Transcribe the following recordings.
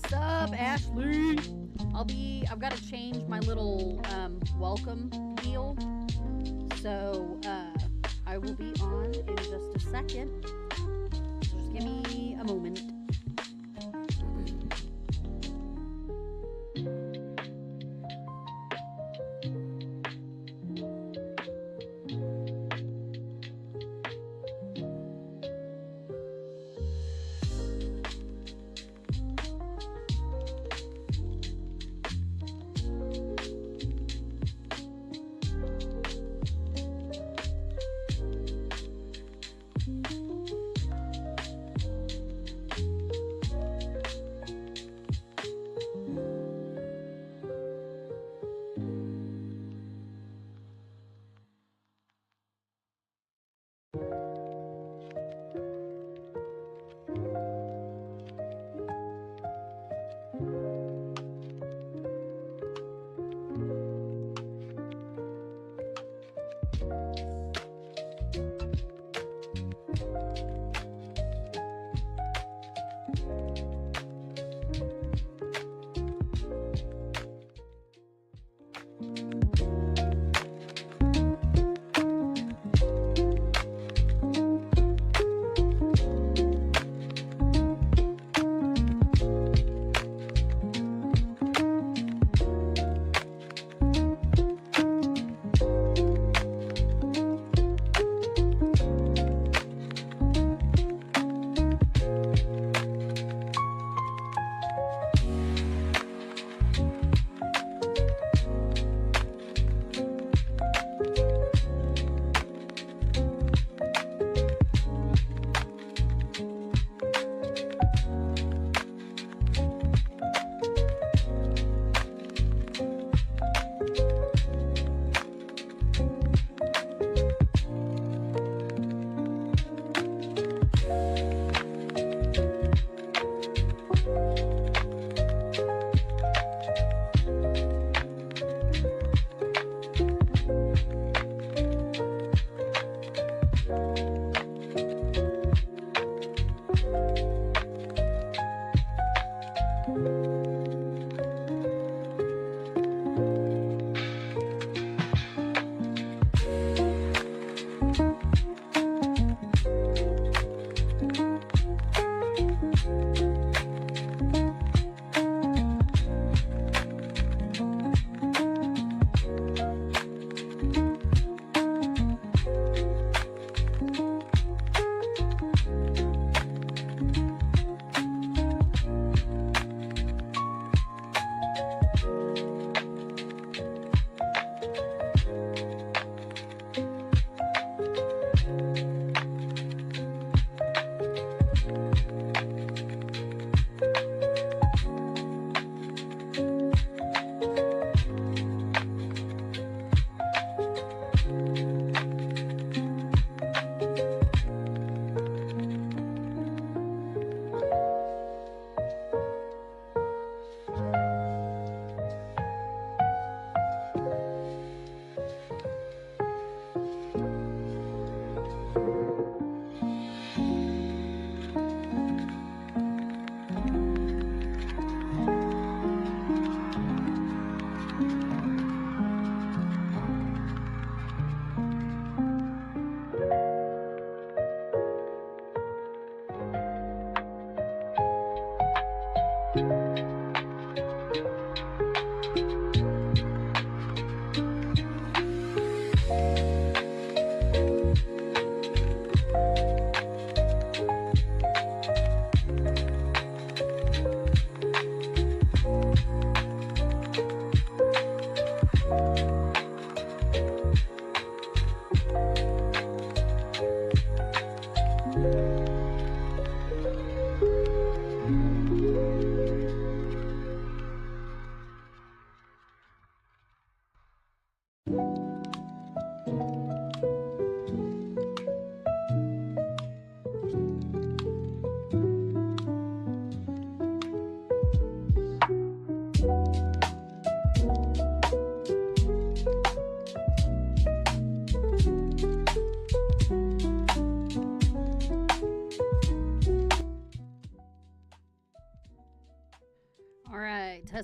What's up, Ashley? I've got to change my little welcome deal. So I will be on in just a second. Just give me a moment.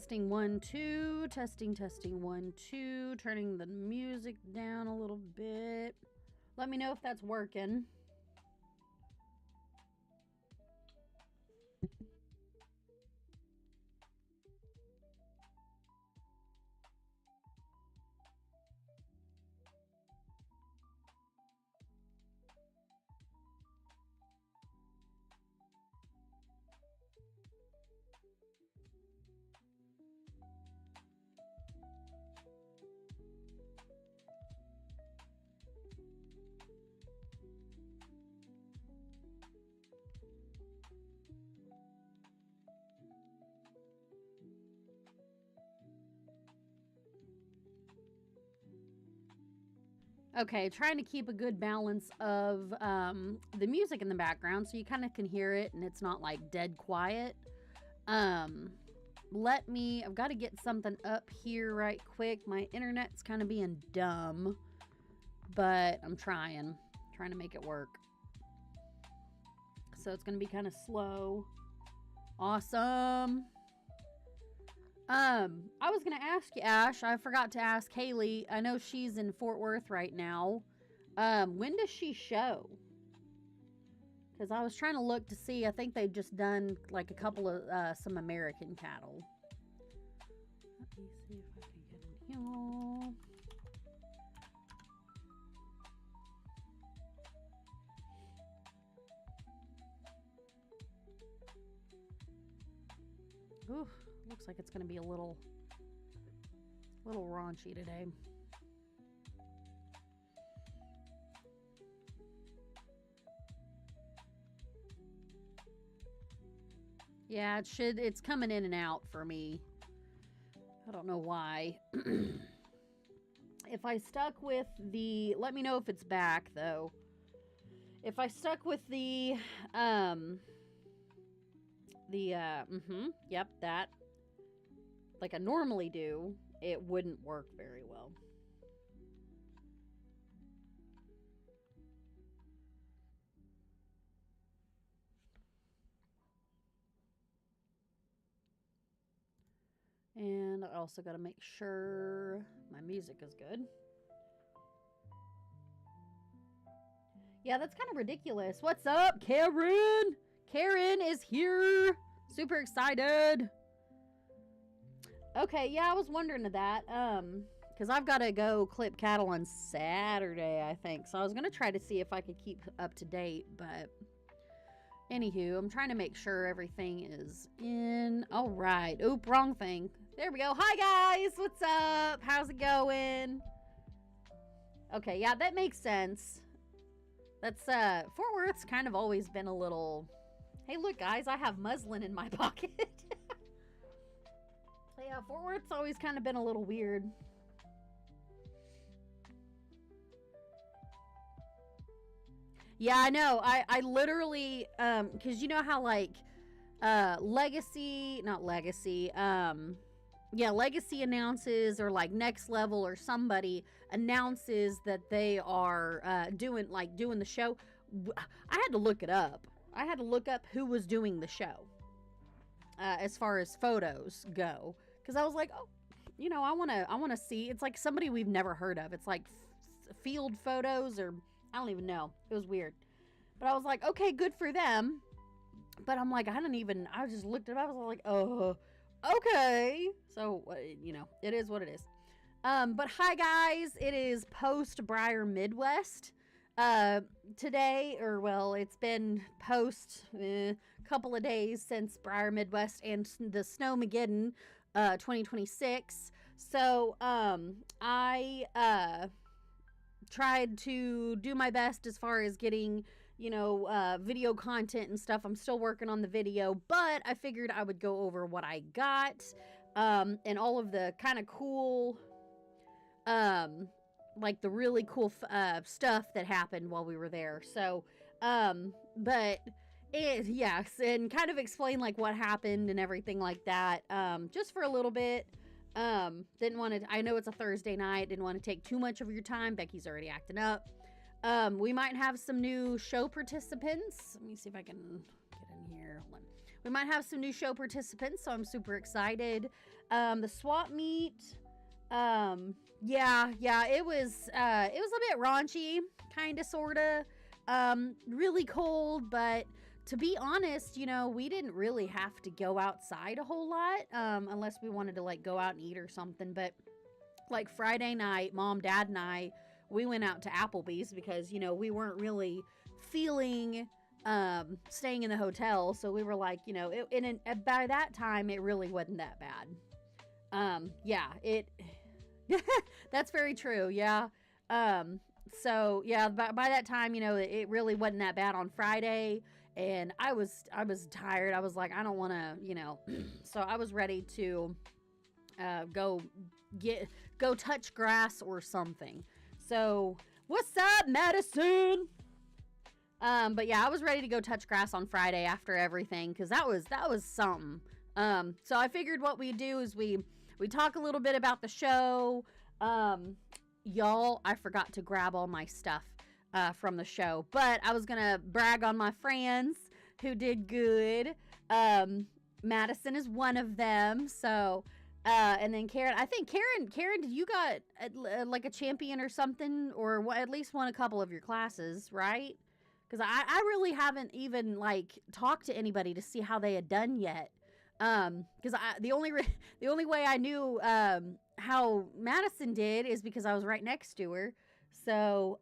Testing 1, 2. Testing 1, 2. Turning the music down a little bit. Let me know if that's working. Okay, trying to keep a good balance of the music in the background so you kind of can hear it and it's not like dead quiet. I've got to get something up here right quick. My internet's kind of being dumb, but I'm trying to make it work. So it's going to be kind of slow. Awesome. I was gonna ask you, Ash. I forgot to ask Haley. I know she's in Fort Worth right now. When does she show? Because I was trying to look to see. I think they've just done like a couple of some American cattle. Let me see if I can get in here. Ooh. Looks like it's going to be a little raunchy today. Yeah, it's coming in and out for me. I don't know why. If I stuck with let me know if it's back though. If I stuck with yep, that. Like I normally do, it wouldn't work very well. And I also got to make sure my music is good. Yeah, that's kind of ridiculous. What's up, Karen? Karen is here. Super excited. Okay, yeah, I was wondering that. Because I've got to go clip cattle on Saturday, I think. So I was going to try to see if I could keep up to date, but anywho, I'm trying to make sure everything is in. All right. Oop, wrong thing. There we go. Hi, guys. What's up? How's it going? Okay, yeah, that makes sense. That's, Fort Worth's kind of always been a little... Hey, look, guys, I have muslin in my pocket. Yeah, Fort Worth's always kind of been a little weird. Yeah, I know. I literally, because you know how, like, Legacy announces, or, like, Next Level or somebody announces that they are doing the show. I had to look it up. I had to look up who was doing the show as far as photos go. Because I was like, oh, you know, I want to see. It's like somebody we've never heard of. It's like field photos, or I don't even know. It was weird. But I was like, okay, good for them. But I'm like, I just looked it up. I was like, oh, okay. So, you know, it is what it is. But hi, guys. It is post Breyer MidWest. Today, or well, it's been post couple of days since Breyer MidWest and the Snowmageddon 2026. So I tried to do my best as far as getting, you know, video content and stuff. I'm still working on the video, but I figured I would go over what I got and all of the kind of cool like the really cool stuff that happened while we were there. So but yes, and kind of explain like what happened and everything like that, just for a little bit. Didn't want to, I know it's a Thursday night, didn't want to take too much of your time. Becky's already acting up. We might have some new show participants. Let me see if I can get in here. Hold on. We might have some new show participants, so I'm super excited. The swap meet, yeah, it was a bit raunchy, kind of, sort of, really cold, but to be honest, we didn't really have to go outside a whole lot, unless we wanted to, like, go out and eat or something. But, like, Friday night, Mom, Dad, and I, we went out to Applebee's because, we weren't really feeling, staying in the hotel. So we were like, by that time, it really wasn't that bad. Yeah, that's very true. Yeah. So yeah, by that time, it really wasn't that bad on Friday, and I was tired. I was like, I don't want to, so I was ready to, go touch grass or something. So what's up, Madison? But yeah, I was ready to go touch grass on Friday after everything, because that was something. So I figured what we do is we talk a little bit about the show. Y'all, I forgot to grab all my stuff from the show, but I was gonna brag on my friends who did good. Madison is one of them. So, and then Karen, I think Karen, you got like a champion or something, or at least won a couple of your classes, right? Because I really haven't even, like, talked to anybody to see how they had done yet. Because the only way I knew how Madison did is because I was right next to her. So,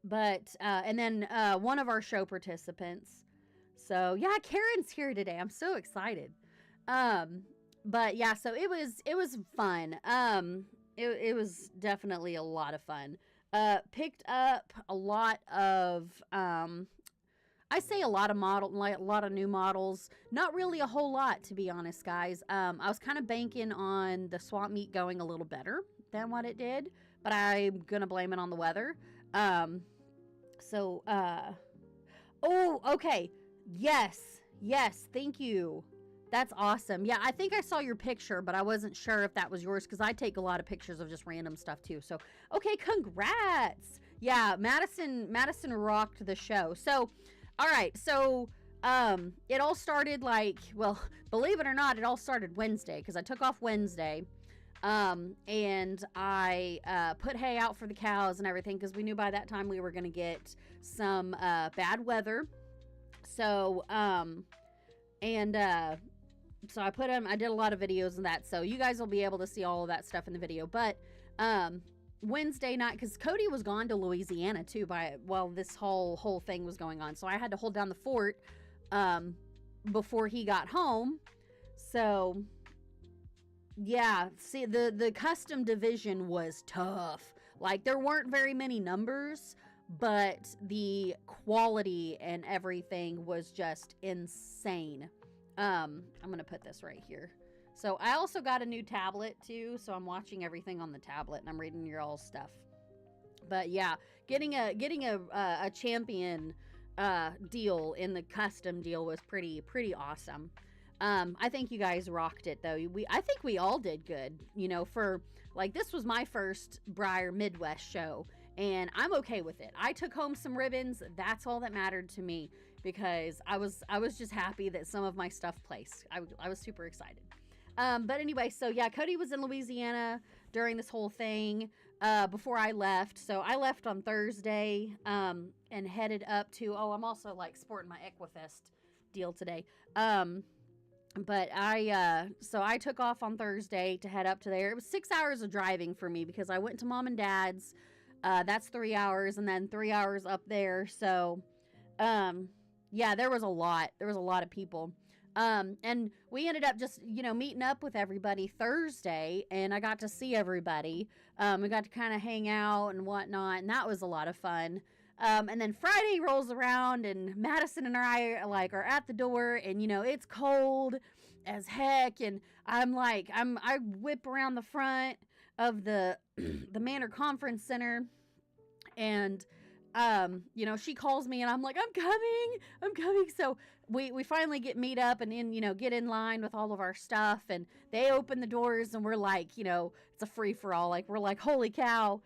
but and then one of our show participants. So yeah, Karen's here today. I'm so excited. But yeah, so it was fun. It was definitely a lot of fun. Picked up a lot of I say a lot of a lot of new models. Not really a whole lot, to be honest, guys. I was kind of banking on the swap meet going a little better than what it did, but I'm gonna blame it on the weather. Oh, okay. Yes, thank you. That's awesome. Yeah, I think I saw your picture, but I wasn't sure if that was yours, because I take a lot of pictures of just random stuff too. So, okay, congrats. Yeah, Madison rocked the show. So, all right, so it all started, like, well, believe it or not, it all started Wednesday, because I took off Wednesday, and I put hay out for the cows and everything, because we knew by that time we were going to get some bad weather. So, so I did a lot of videos of that, so you guys will be able to see all of that stuff in the video. But Wednesday night, because Cody was gone to Louisiana too while this whole thing was going on, so I had to hold down the fort before he got home. So yeah, see, the custom division was tough. Like, there weren't very many numbers, but the quality and everything was just insane. I'm gonna put this right here. So I also got a new tablet too, so I'm watching everything on the tablet and I'm reading your all's stuff. But yeah, getting a champion deal in the custom deal was pretty awesome. I think you guys rocked it though. I think we all did good. For, like, this was my first Breyer MidWest show, and I'm okay with it. I took home some ribbons. That's all that mattered to me, because I was just happy that some of my stuff placed. I was super excited. But anyway, so yeah, Cody was in Louisiana during this whole thing before I left. So I left on Thursday and headed up to, I'm also, like, sporting my Equifest deal today. But so I took off on Thursday to head up to there. It was 6 hours of driving for me, because I went to Mom and Dad's. That's 3 hours, and then 3 hours up there. So, yeah, there was a lot of people. And we ended up just, meeting up with everybody Thursday, and I got to see everybody. We got to kind of hang out and whatnot, and that was a lot of fun. And then Friday rolls around, and Madison and I are at the door, and it's cold as heck, and I whip around the front of the the Manor Conference Center, and she calls me, and I'm like, I'm coming. So we finally meet up and get in line with all of our stuff, and they open the doors, and we're like, it's a free for all. Like, we're like, holy cow.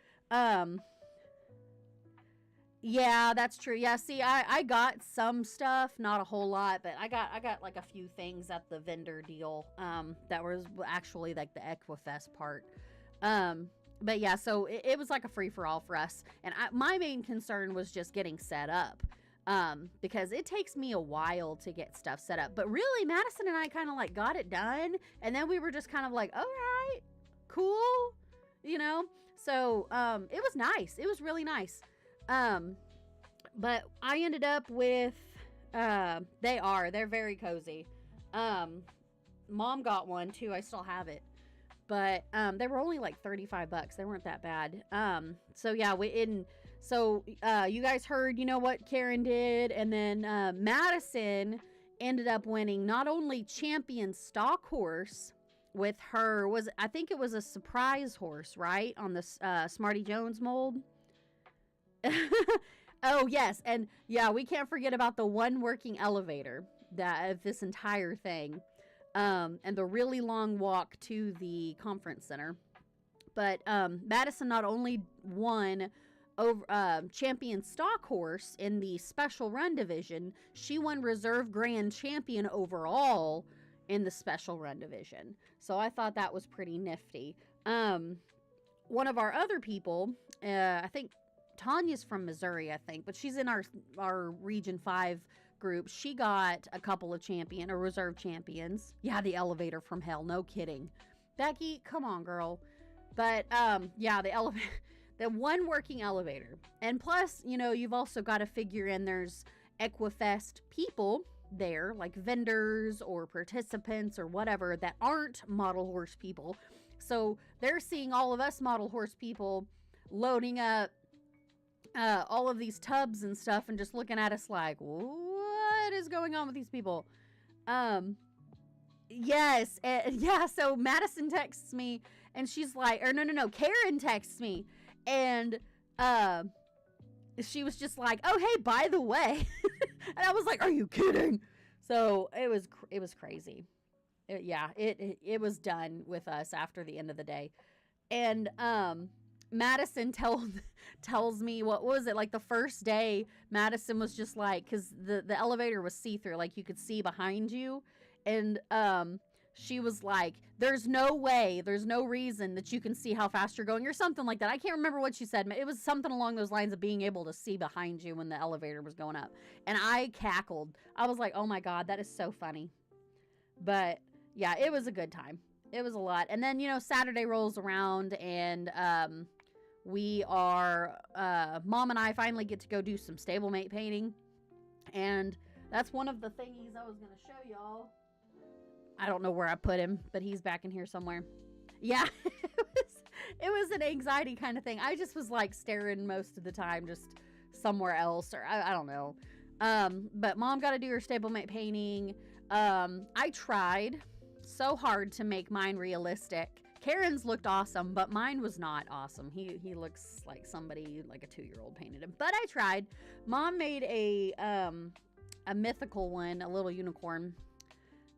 Yeah, that's true. Yeah, see, I got some stuff, not a whole lot, but I got like a few things at the vendor deal that was actually like the Equifest part. Um but yeah, so it was like a free for all for us. And my main concern was just getting set up. Because it takes me a while to get stuff set up. But really, Madison and I kind of like got it done, and then we were just kind of like, all right, cool, you know. So it was nice. It was really nice. Um, but I ended up with they're very cozy. Mom got one too. I still have it. But they were only like $35. They weren't that bad. So yeah, you guys heard, what Karen did, and then Madison ended up winning not only champion stock horse with her, I think it was a surprise horse, right, on the Smarty Jones mold. Oh yes, and yeah, we can't forget about the one working elevator of this entire thing, and the really long walk to the conference center. But Madison not only won over champion stock horse in the special run division, she won reserve grand champion overall in the special run division. So I thought that was pretty nifty. One of our other people, I think Tanya's from Missouri, I think, but she's in our Region 5 group. She got a couple of reserve champions. Yeah, the elevator from hell, no kidding. Becky, come on, girl. But yeah, the one working elevator. And plus, you've also got to figure in there's Equifest people there, like vendors or participants or whatever, that aren't model horse people. So they're seeing all of us model horse people loading up all of these tubs and stuff and just looking at us like, what is going on with these people? Yes. Yeah. So Madison texts me and she's like, or no. Karen texts me and, she was just like, oh, hey, by the way, and I was like, are you kidding? So it was crazy. It was done with us after the end of the day. And, Madison tells me, what was it, like the first day, Madison was just like, because the elevator was see-through, like you could see behind you, and she was like, there's no reason that you can see how fast you're going, or something like that. I can't remember what she said. It was something along those lines of being able to see behind you when the elevator was going up. And I cackled. I was like, oh my God, that is so funny. But yeah, it was a good time. It was a lot. And then, Saturday rolls around and we are, Mom and I finally get to go do some stablemate painting. And that's one of the thingies I was going to show y'all. I don't know where I put him, but he's back in here somewhere. Yeah, it was an anxiety kind of thing. I just was like staring most of the time, just somewhere else, or I don't know. But Mom got to do her stablemate painting. I tried so hard to make mine realistic. Karen's looked awesome, but mine was not awesome. He looks like somebody, like a 2-year-old painted him. But I tried. Mom made a mythical one, a little unicorn.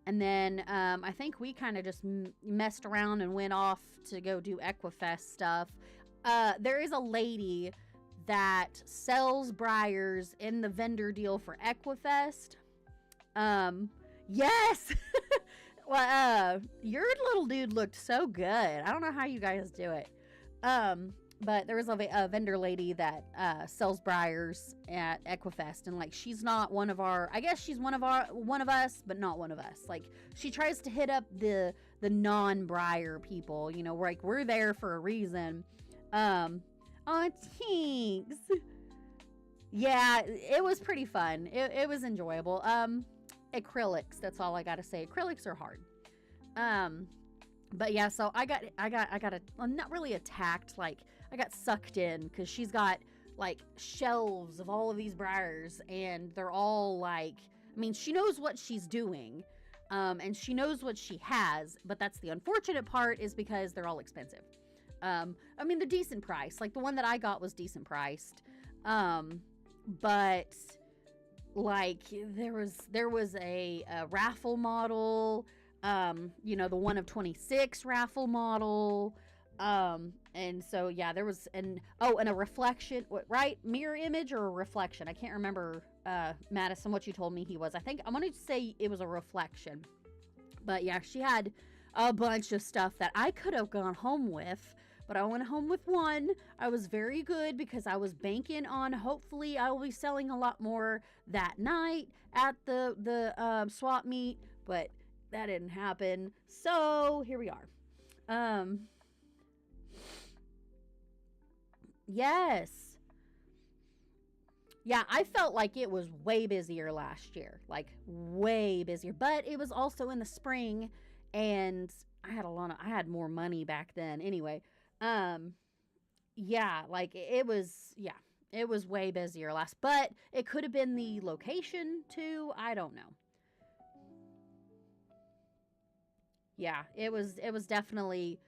And then I think we kind of just messed around and went off to go do Equifest stuff. There is a lady that sells Breyers in the vendor deal for Equifest. Yes! Well, your little dude looked so good. I don't know how you guys do it. But there was a vendor lady that sells Breyers at Equifest, and like she's not one of our. I guess she's one of us, but not one of us. Like she tries to hit up the non-Breyer people. We're there for a reason. Oh, thanks. Yeah, it was pretty fun. It was enjoyable. Acrylics. That's all I gotta say. Acrylics are hard. But yeah, so I got not really attacked, like I got sucked in because she's got like shelves of all of these Breyers, and they're all like, I mean, she knows what she's doing, and she knows what she has, but that's the unfortunate part, is because they're all expensive. I mean, they're decent price. Like the one that I got was decent priced, but like there was a raffle model. The 1 of 26 raffle model, and And so, yeah, there was and a reflection, right? Mirror image or a reflection. I can't remember, Madison, what you told me he was. I think I'm going to say it was a reflection. But yeah, she had a bunch of stuff that I could have gone home with, but I went home with one. I was very good because I was banking on hopefully I will be selling a lot more that night at the swap meet, but that didn't happen. So here we are. Yes. Yeah, I felt like it was way busier last year, like way busier, but it was also in the spring and I had more money back then anyway. Yeah, like it was way busier last, but it could have been the location too. I don't know. Yeah, it was definitely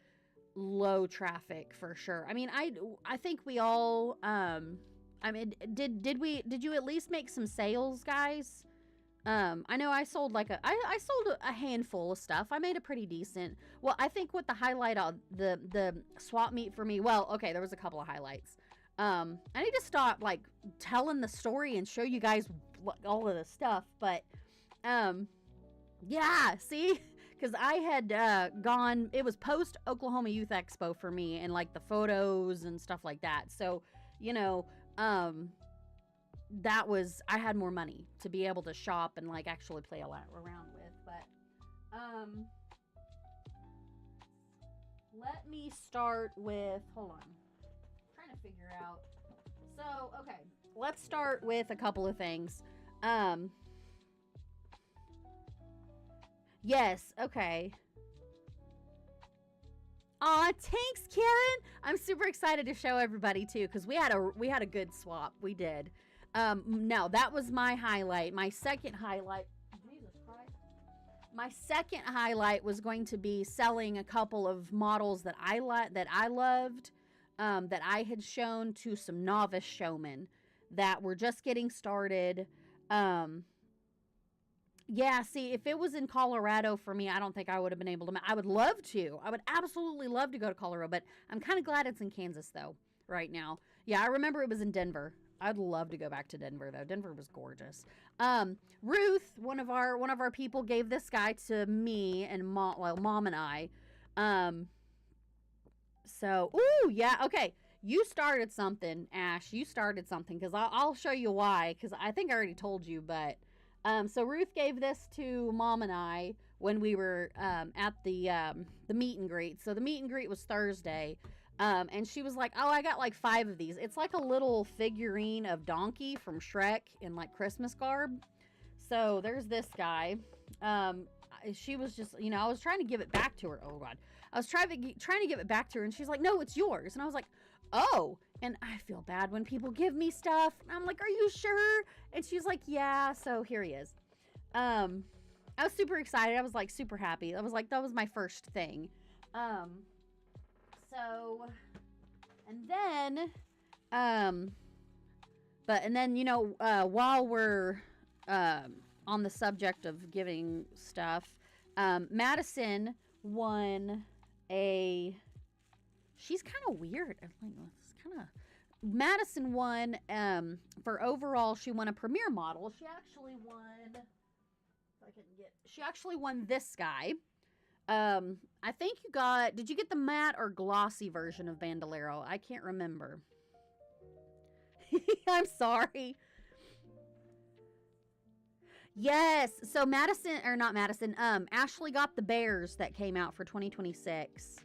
low traffic for sure. I mean, I think we all I mean, did you at least make some sales, guys? I know I sold I sold a handful of stuff. I made a pretty decent. Well, I think what the highlight of the swap meet for me. Well, okay, there was a couple of highlights. I need to stop like telling the story and show you guys all of the stuff, but yeah, see, because I had gone. It was post Oklahoma Youth Expo for me, and like the photos and stuff like that. So, you know, that was I had more money to be able to shop and like actually play a lot around with. But let me start with. Hold on, I'm trying to figure out. So okay, let's start with a couple of things. Yes, okay. Aw, thanks, Karen. I'm super excited to show everybody too, because we had a good swap. We did. No, that was my highlight. My second highlight. Jesus Christ. My second highlight was going to be selling a couple of models that I loved, that I had shown to some novice showmen that were just getting started. Yeah, see, if it was in Colorado for me, I don't think I would have been able to. I would love to. I would absolutely love to go to Colorado, but I'm kind of glad it's in Kansas, though, right now. Yeah, I remember it was in Denver. I'd love to go back to Denver, though. Denver was gorgeous. Ruth, one of our people, gave this guy to me and Mom and I. So, ooh, yeah, okay. You started something, Ash. You started something, because I'll show you why, because I think I already told you, but... So Ruth gave this to Mom and I when we were at the meet and greet. So the meet and greet was Thursday, and she was like, "Oh, I got like 5 of these." It's like a little figurine of Donkey from Shrek in like Christmas garb. So there's this guy. She was just, I was trying to give it back to her. Oh God, I was trying to give it back to her, and she's like, "No, it's yours." And I was like, "Oh." And I feel bad when people give me stuff. And I'm like, "Are you sure?" And she's like, "Yeah." So here he is. I was super excited. I was like super happy. I was like, that was my first thing. So, and then, while we're on the subject of giving stuff, Madison won a. She's kind of weird. It's kind of. Madison won for overall. She won a premier model. She actually won. If I can get. She actually won this guy. I think you got. Did you get the matte or glossy version of Bandolero? I can't remember. I'm sorry. Yes. So Madison, or not Madison, Ashley got the bears that came out for 2026.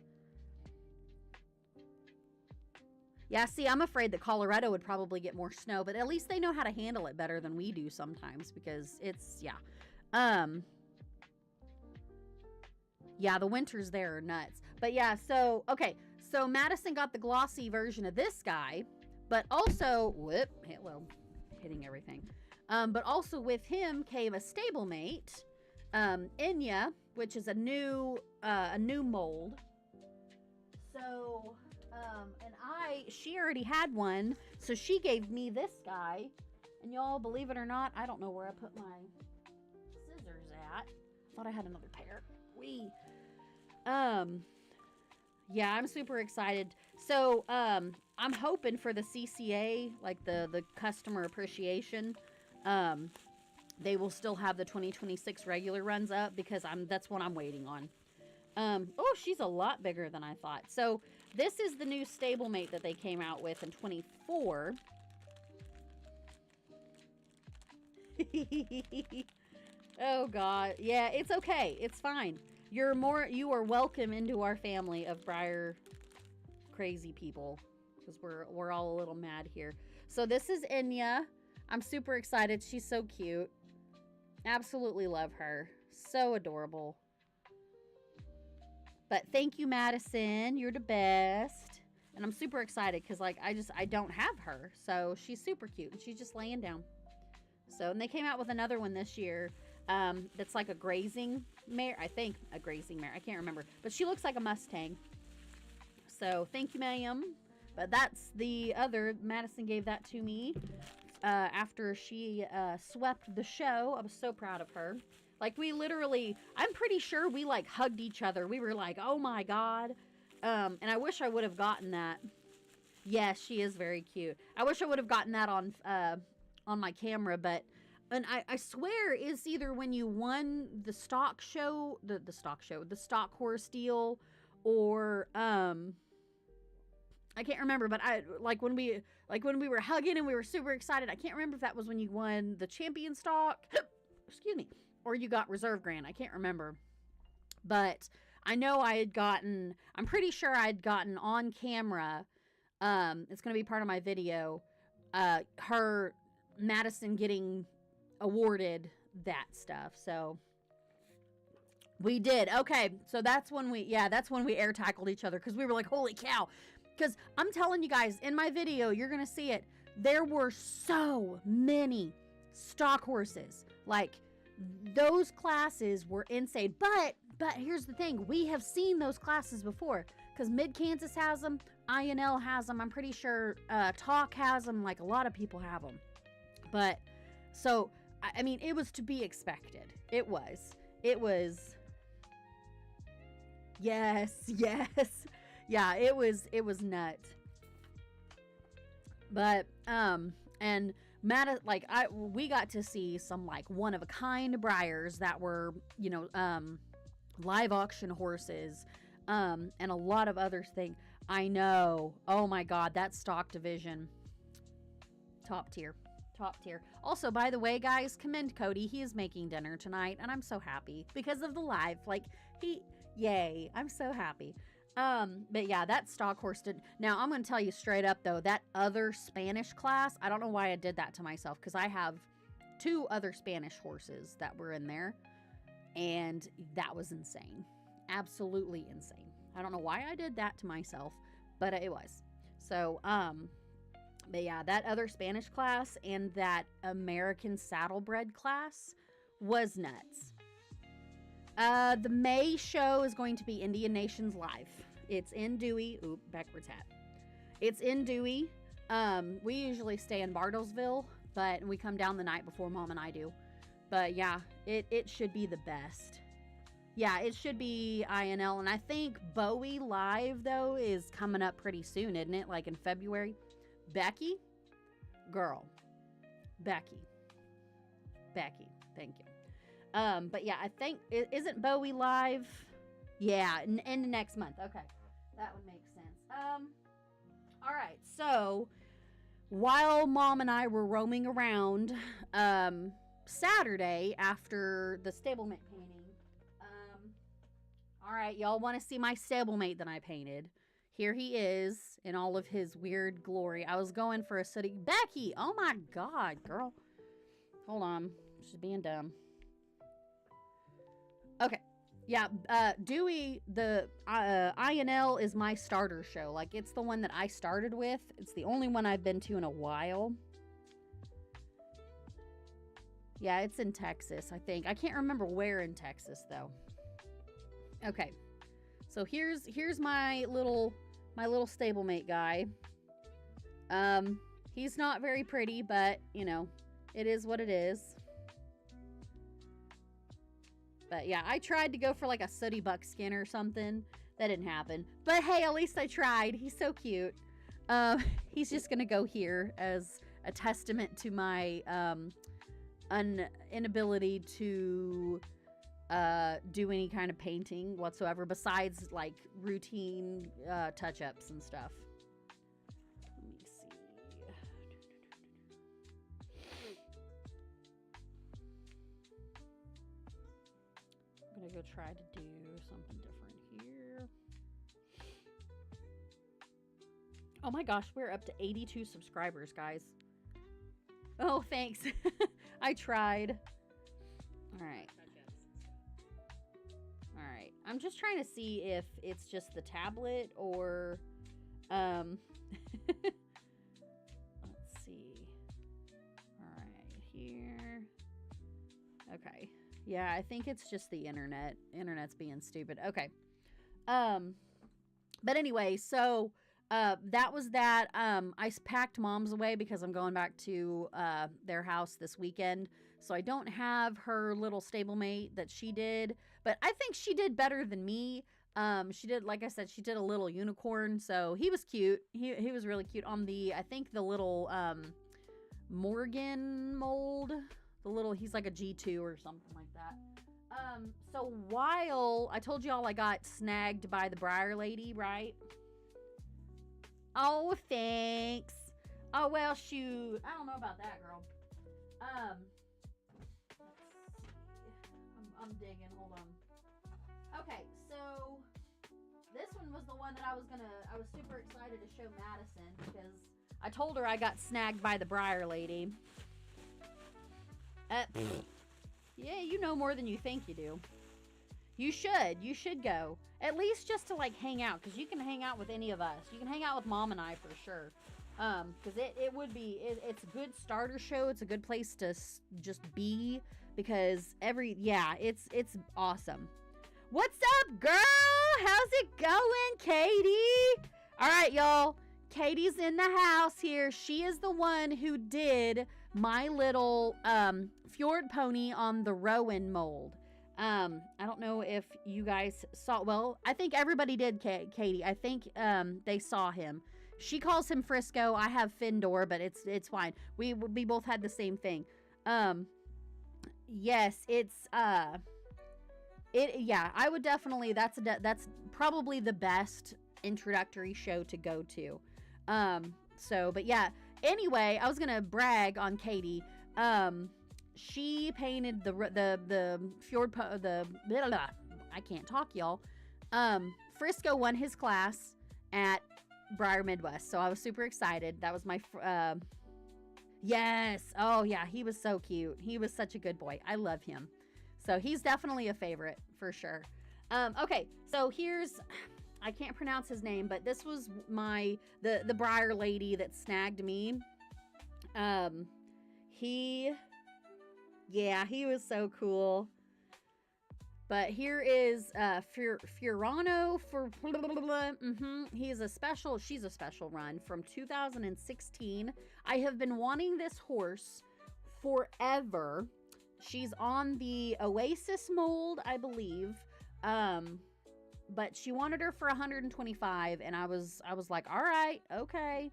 Yeah, see, I'm afraid that Colorado would probably get more snow, but at least they know how to handle it better than we do sometimes, because it's, yeah. Yeah, the winters there are nuts. But yeah, so, okay. So Madison got the glossy version of this guy, but also, hello, hitting everything. But also with him came a stablemate, Enya, which is a new mold. So, and she already had one, so she gave me this guy. And y'all, believe it or not, I don't know where I put my scissors at. Thought I had another pair. Yeah, I'm super excited. So, I'm hoping for the CCA, like the customer appreciation. Um, they will still have the 2026 regular runs up because that's what I'm waiting on. Oh, she's a lot bigger than I thought. So this is the new stablemate that they came out with in 24. Oh God, yeah, it's okay. It's fine. You are welcome into our family of Breyer crazy people because we're all a little mad here. So this is Enya. I'm super excited. She's so cute. Absolutely love her. So adorable. But thank you, Madison. You're the best. And I'm super excited because like I don't have her. So she's super cute and she's just laying down. So, and they came out with another one this year that's like a grazing mare. I think a grazing mare. I can't remember. But she looks like a Mustang. So thank you, ma'am. But that's the other. Madison gave that to me after she swept the show. I was so proud of her. Like we literally, I'm pretty sure we like hugged each other. We were like, oh my God. And I wish I would have gotten that. Yes, she is very cute. I wish I would have gotten that on my camera, but and I swear it's either when you won the stock show, the stock horse deal, or I can't remember, but I like when we were hugging and we were super excited. I can't remember if that was when you won the champion stock, excuse me, or you got reserve grand. I can't remember, but I know I'm pretty sure I'd gotten on camera. It's going to be part of my video. Her Madison getting awarded that stuff. So we did. Okay. So that's when we air tackled each other because we were like, holy cow. Because I'm telling you guys, in my video, you're going to see it. There were so many stock horses. Like, those classes were insane. But here's the thing. We have seen those classes before. Because Mid-Kansas has them. INL has them. I'm pretty sure Talk has them. Like, a lot of people have them. But, so, I mean, it was to be expected. It was. Yes. Yeah, it was nuts. But and we got to see some like one of a kind Breyers that were, live auction horses, and a lot of other things. I know. Oh my God, that stock division, top tier. Also, by the way, guys, commend Cody. He is making dinner tonight, and I'm so happy because of the live. Like yay! I'm so happy. But yeah, that stock horse did. Now, I'm going to tell you straight up though, that other Spanish class, I don't know why I did that to myself because I have 2 other Spanish horses that were in there and that was insane. Absolutely insane. I don't know why I did that to myself, but it was. So, but yeah, that other Spanish class and that American saddlebred class was nuts. The May show is going to be Indian Nations Live. It's in Dewey. Oop, backwards hat. It's in Dewey. We usually stay in Bartlesville, but we come down the night before Mom and I do. But yeah, it should be the best. Yeah, it should be INL. And I think Bowie Live, though, is coming up pretty soon, isn't it? Like in February. Becky? Girl. Becky. Thank you. But yeah, I think, isn't Bowie live? Yeah, in the next month. Okay. That would make sense. All right. So while Mom and I were roaming around, Saturday after the stablemate painting, all right, y'all want to see my stablemate that I painted. Here he is in all of his weird glory. I was going for a city. Becky! Oh my God, girl. Hold on. She's being dumb. Okay. Yeah, Dewey, the INL is my starter show. Like, it's the one that I started with. It's the only one I've been to in a while. Yeah, it's in Texas, I think. I can't remember where in Texas, though. Okay. So here's my little stablemate guy. He's not very pretty, but, it is what it is. But yeah, I tried to go for like a sooty buckskin or something. that didn't happen. But hey, at least I tried. He's so cute. He's just gonna go here as a testament to my inability to do any kind of painting whatsoever besides like routine touch-ups and stuff. Let me see. I'm gonna go try to do something different here. Oh my gosh, we're up to 82 subscribers, guys. Oh, thanks. I tried. All right. All right. I'm just trying to see if it's just the tablet or let's see. All right, here. Okay. Yeah, I think it's just the internet. Internet's being stupid. Okay. But anyway, so that was that. I packed Mom's away because I'm going back to their house this weekend. So I don't have her little stablemate that she did, but I think she did better than me. She did, like I said, she did a little unicorn, so he was cute. He was really cute on the, I think the little Morgan mold. The little, he's like a G2 or something like that. So while I told y'all I got snagged by the Breyer lady, right? Oh, thanks. Oh, well, shoot. I don't know about that, girl. Let's see. I'm digging. Hold on. Okay, so this one was the one that I was super excited to show Madison because I told her I got snagged by the Breyer lady. Yeah, you know more than you think you do. You should go. At least just to like hang out, because you can hang out with any of us. You can hang out with Mom and I for sure. Because it's a good starter show. It's a good place to just be, because it's awesome. What's up, girl? How's it going, Katie? All right, y'all. Katie's in the house here. She is the one who did my little fjord pony on the Rowan mold. I don't know if you guys saw. Well, I think everybody did, Katie. I think they saw him. She calls him Frisco. I have Findor, but it's fine. We both had the same thing. Yes, it's I would definitely, that's probably the best introductory show to go to. But yeah, anyway, I was gonna brag on Katie. She painted the fjord I can't talk, y'all. Frisco won his class at Breyer MidWest, so I was super excited. That was my yes. Oh yeah, he was so cute. He was such a good boy. I love him. So he's definitely a favorite for sure. Okay, so I can't pronounce his name, but this was the Breyer lady that snagged me. He was so cool. But here is Furano for she's a special run from 2016. I have been wanting this horse forever. She's on the Oasis mold, I believe. But she wanted her for 125, and I was like, all right, okay.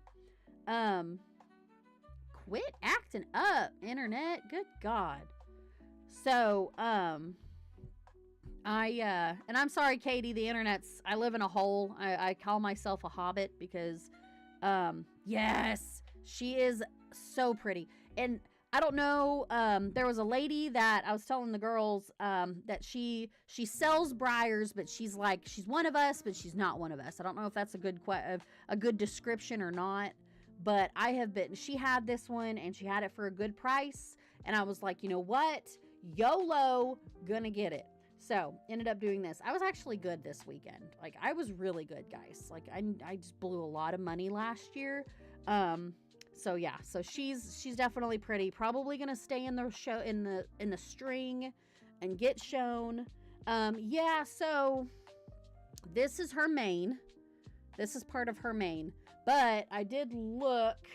Quit acting up, internet. Good God. So, and I'm sorry, Katie, the internet's, I live in a hole. I call myself a hobbit because, yes, she is so pretty. And I don't know, there was a lady that I was telling the girls, that she sells Breyers, but she's one of us, but she's not one of us. I don't know if that's a good description or not, but she had this one and she had it for a good price. And I was like, you know what? YOLO, gonna get it. So ended up doing this. I was actually good this weekend. Like, I was really good, guys. Like, I just blew a lot of money last year. So yeah, so she's definitely pretty. Probably gonna stay in the show in the string and get shown. Yeah, so this is her mane. This is part of her mane. But I did look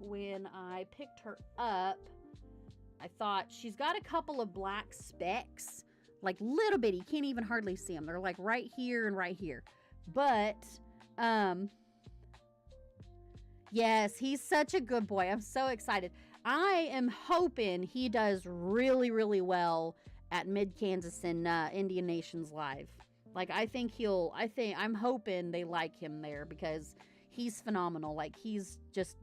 when I picked her up. I thought she's got a couple of black specks, like little bitty. You can't even hardly see them. They're like right here and right here. But, yes, he's such a good boy. I'm so excited. I am hoping he does really, really well at Mid-Kansas and Indian Nations Live. Like, I'm hoping they like him there because he's phenomenal. Like, he's just,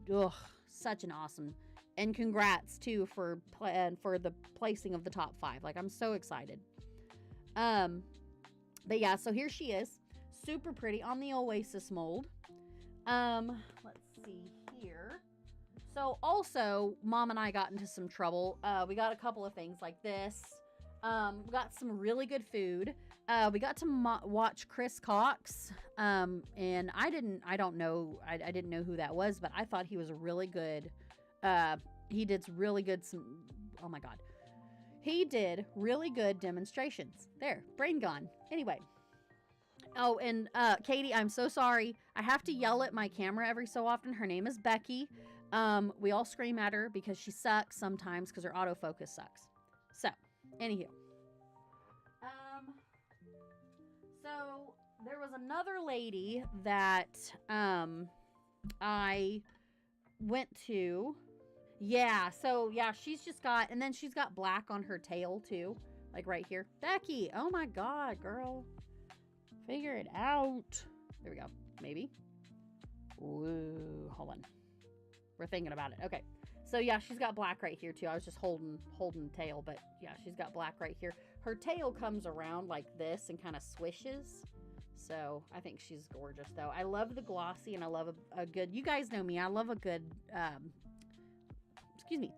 such an awesome. And congrats, too, for the placing of the top 5. Like, I'm so excited. But yeah, so here she is. Super pretty on the Oasis mold. Let's see here. So also, Mom and I got into some trouble. We got a couple of things like this. We got some really good food. We got to watch Chris Cox. And I didn't know who that was, but I thought he was a really good, he did really good, oh my God. He did really good demonstrations. There, brain gone. Anyway. Oh, and Katie, I'm so sorry. I have to yell at my camera every so often. Her name is Becky. We all scream at her because she sucks sometimes because her autofocus sucks. So, anywho. So, there was another lady that I went to. Yeah, so, yeah, she's got black on her tail, too. Like, right here. Becky, oh my God, girl. Figure it out. There we go. Maybe. Ooh, hold on. We're thinking about it. Okay. So, yeah, she's got black right here, too. I was just holding the tail, but, yeah, she's got black right here. Her tail comes around like this and kind of swishes. So, I think she's gorgeous, though. I love the glossy, and I love a good... You guys know me. I love a good...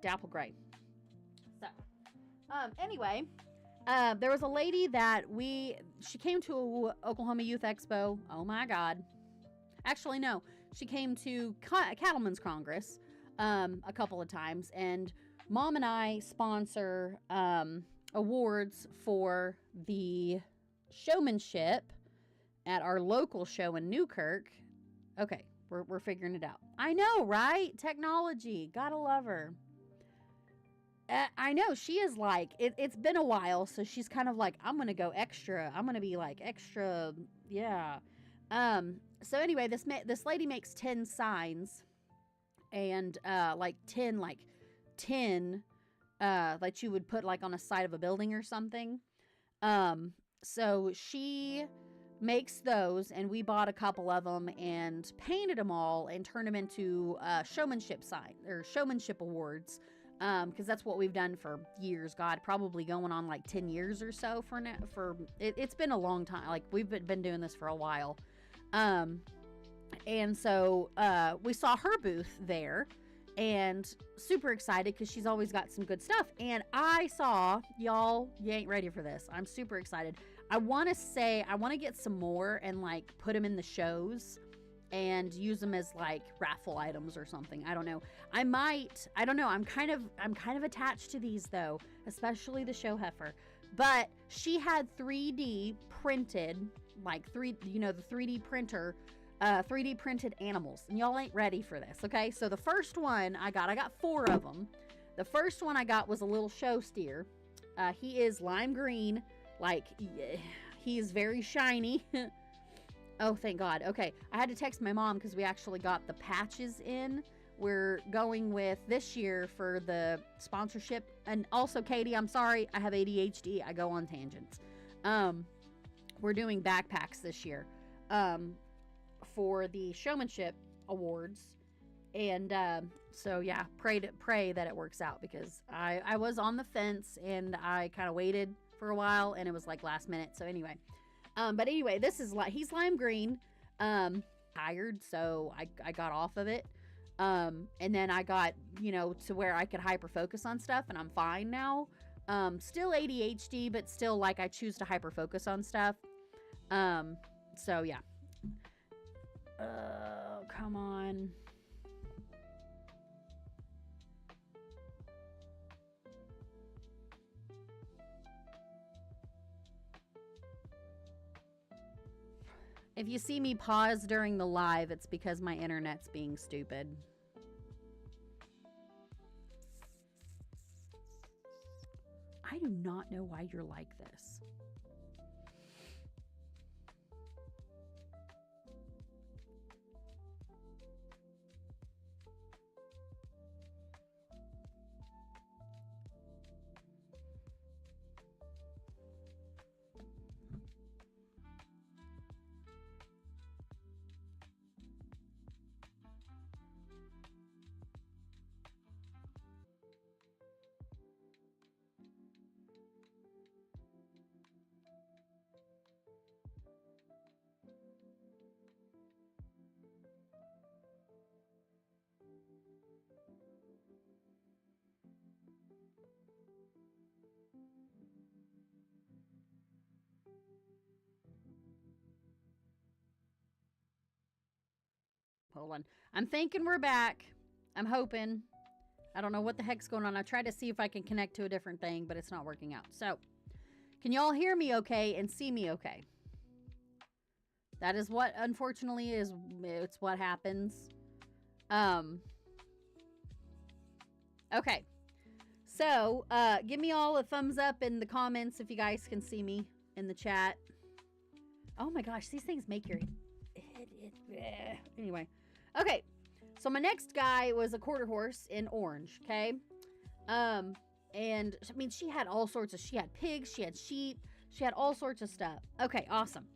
dapple gray. So, anyway, there was a lady that she came to Oklahoma Youth Expo. Oh my God. Actually, no, she came to Cattlemen's Congress, a couple of times, and Mom and I sponsor, awards for the showmanship at our local show in Newkirk. Okay. We're figuring it out. I know, right? Technology. Gotta love her. I know. She is like, it's been a while, so she's kind of like, I'm going to go extra. I'm going to be like extra. Yeah. So anyway, this lady makes 10 signs and, like 10, like you would put like on a side of a building or something. So she makes those, and we bought a couple of them and painted them all and turned them into showmanship awards, because that's what we've done for years. God, probably going on like 10 years or so for now. It's been a long time. Like, we've been doing this for a while. And so we saw her booth there and super excited because she's always got some good stuff. And I saw, y'all, you ain't ready for this. I'm super excited. I want to get some more and like put them in the shows and use them as like raffle items or something. I don't know. I don't know. I'm kind of attached to these though, especially the show heifer. But she had 3D printed, like the 3D printer, 3D printed animals. And y'all ain't ready for this, okay? So the first one I got 4 of them. The first one I got was a little show steer. He is lime green. Like, he is very shiny. Oh, thank God. Okay, I had to text my mom because we actually got the patches in. We're going with this year for the sponsorship. And also, Katie, I'm sorry, I have ADHD. I go on tangents. We're doing backpacks this year for the showmanship awards. And so, yeah, pray that it works out, because I was on the fence and I kind of waited for a while and it was like last minute. So anyway, but anyway, he's lime green, tired. So I got off of it. And then I got, to where I could hyper focus on stuff, and I'm fine now. Still ADHD, but still like I choose to hyper focus on stuff. So yeah. Come on. If you see me pause during the live, it's because my internet's being stupid. I do not know why you're like this. Hold on. I'm thinking we're back. I'm hoping. I don't know what the heck's going on. I tried to see if I can connect to a different thing, but it's not working out. So, can y'all hear me okay and see me okay? That is what, unfortunately, it's what happens. Okay. So, give me all a thumbs up in the comments if you guys can see me in the chat. Oh my gosh, these things make your... Anyway. Okay. So my next guy was a quarter horse in orange, okay? And I mean, she had all sorts of... She had pigs, she had sheep, she had all sorts of stuff. Okay, awesome.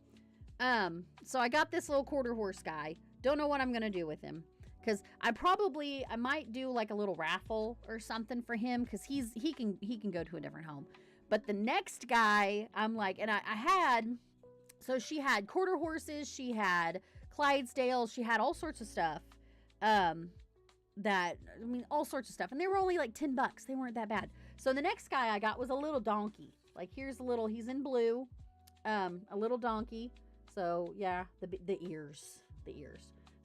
So I got this little quarter horse guy. Don't know what I'm going to do with him. Because I might do like a little raffle or something for him. Because he can go to a different home. But the next guy, I'm like, and I had, so she had quarter horses. She had Clydesdales. She had all sorts of stuff. All sorts of stuff. And they were only like $10. They weren't that bad. So the next guy I got was a little donkey. Like he's in blue. A little donkey. So yeah, the ears.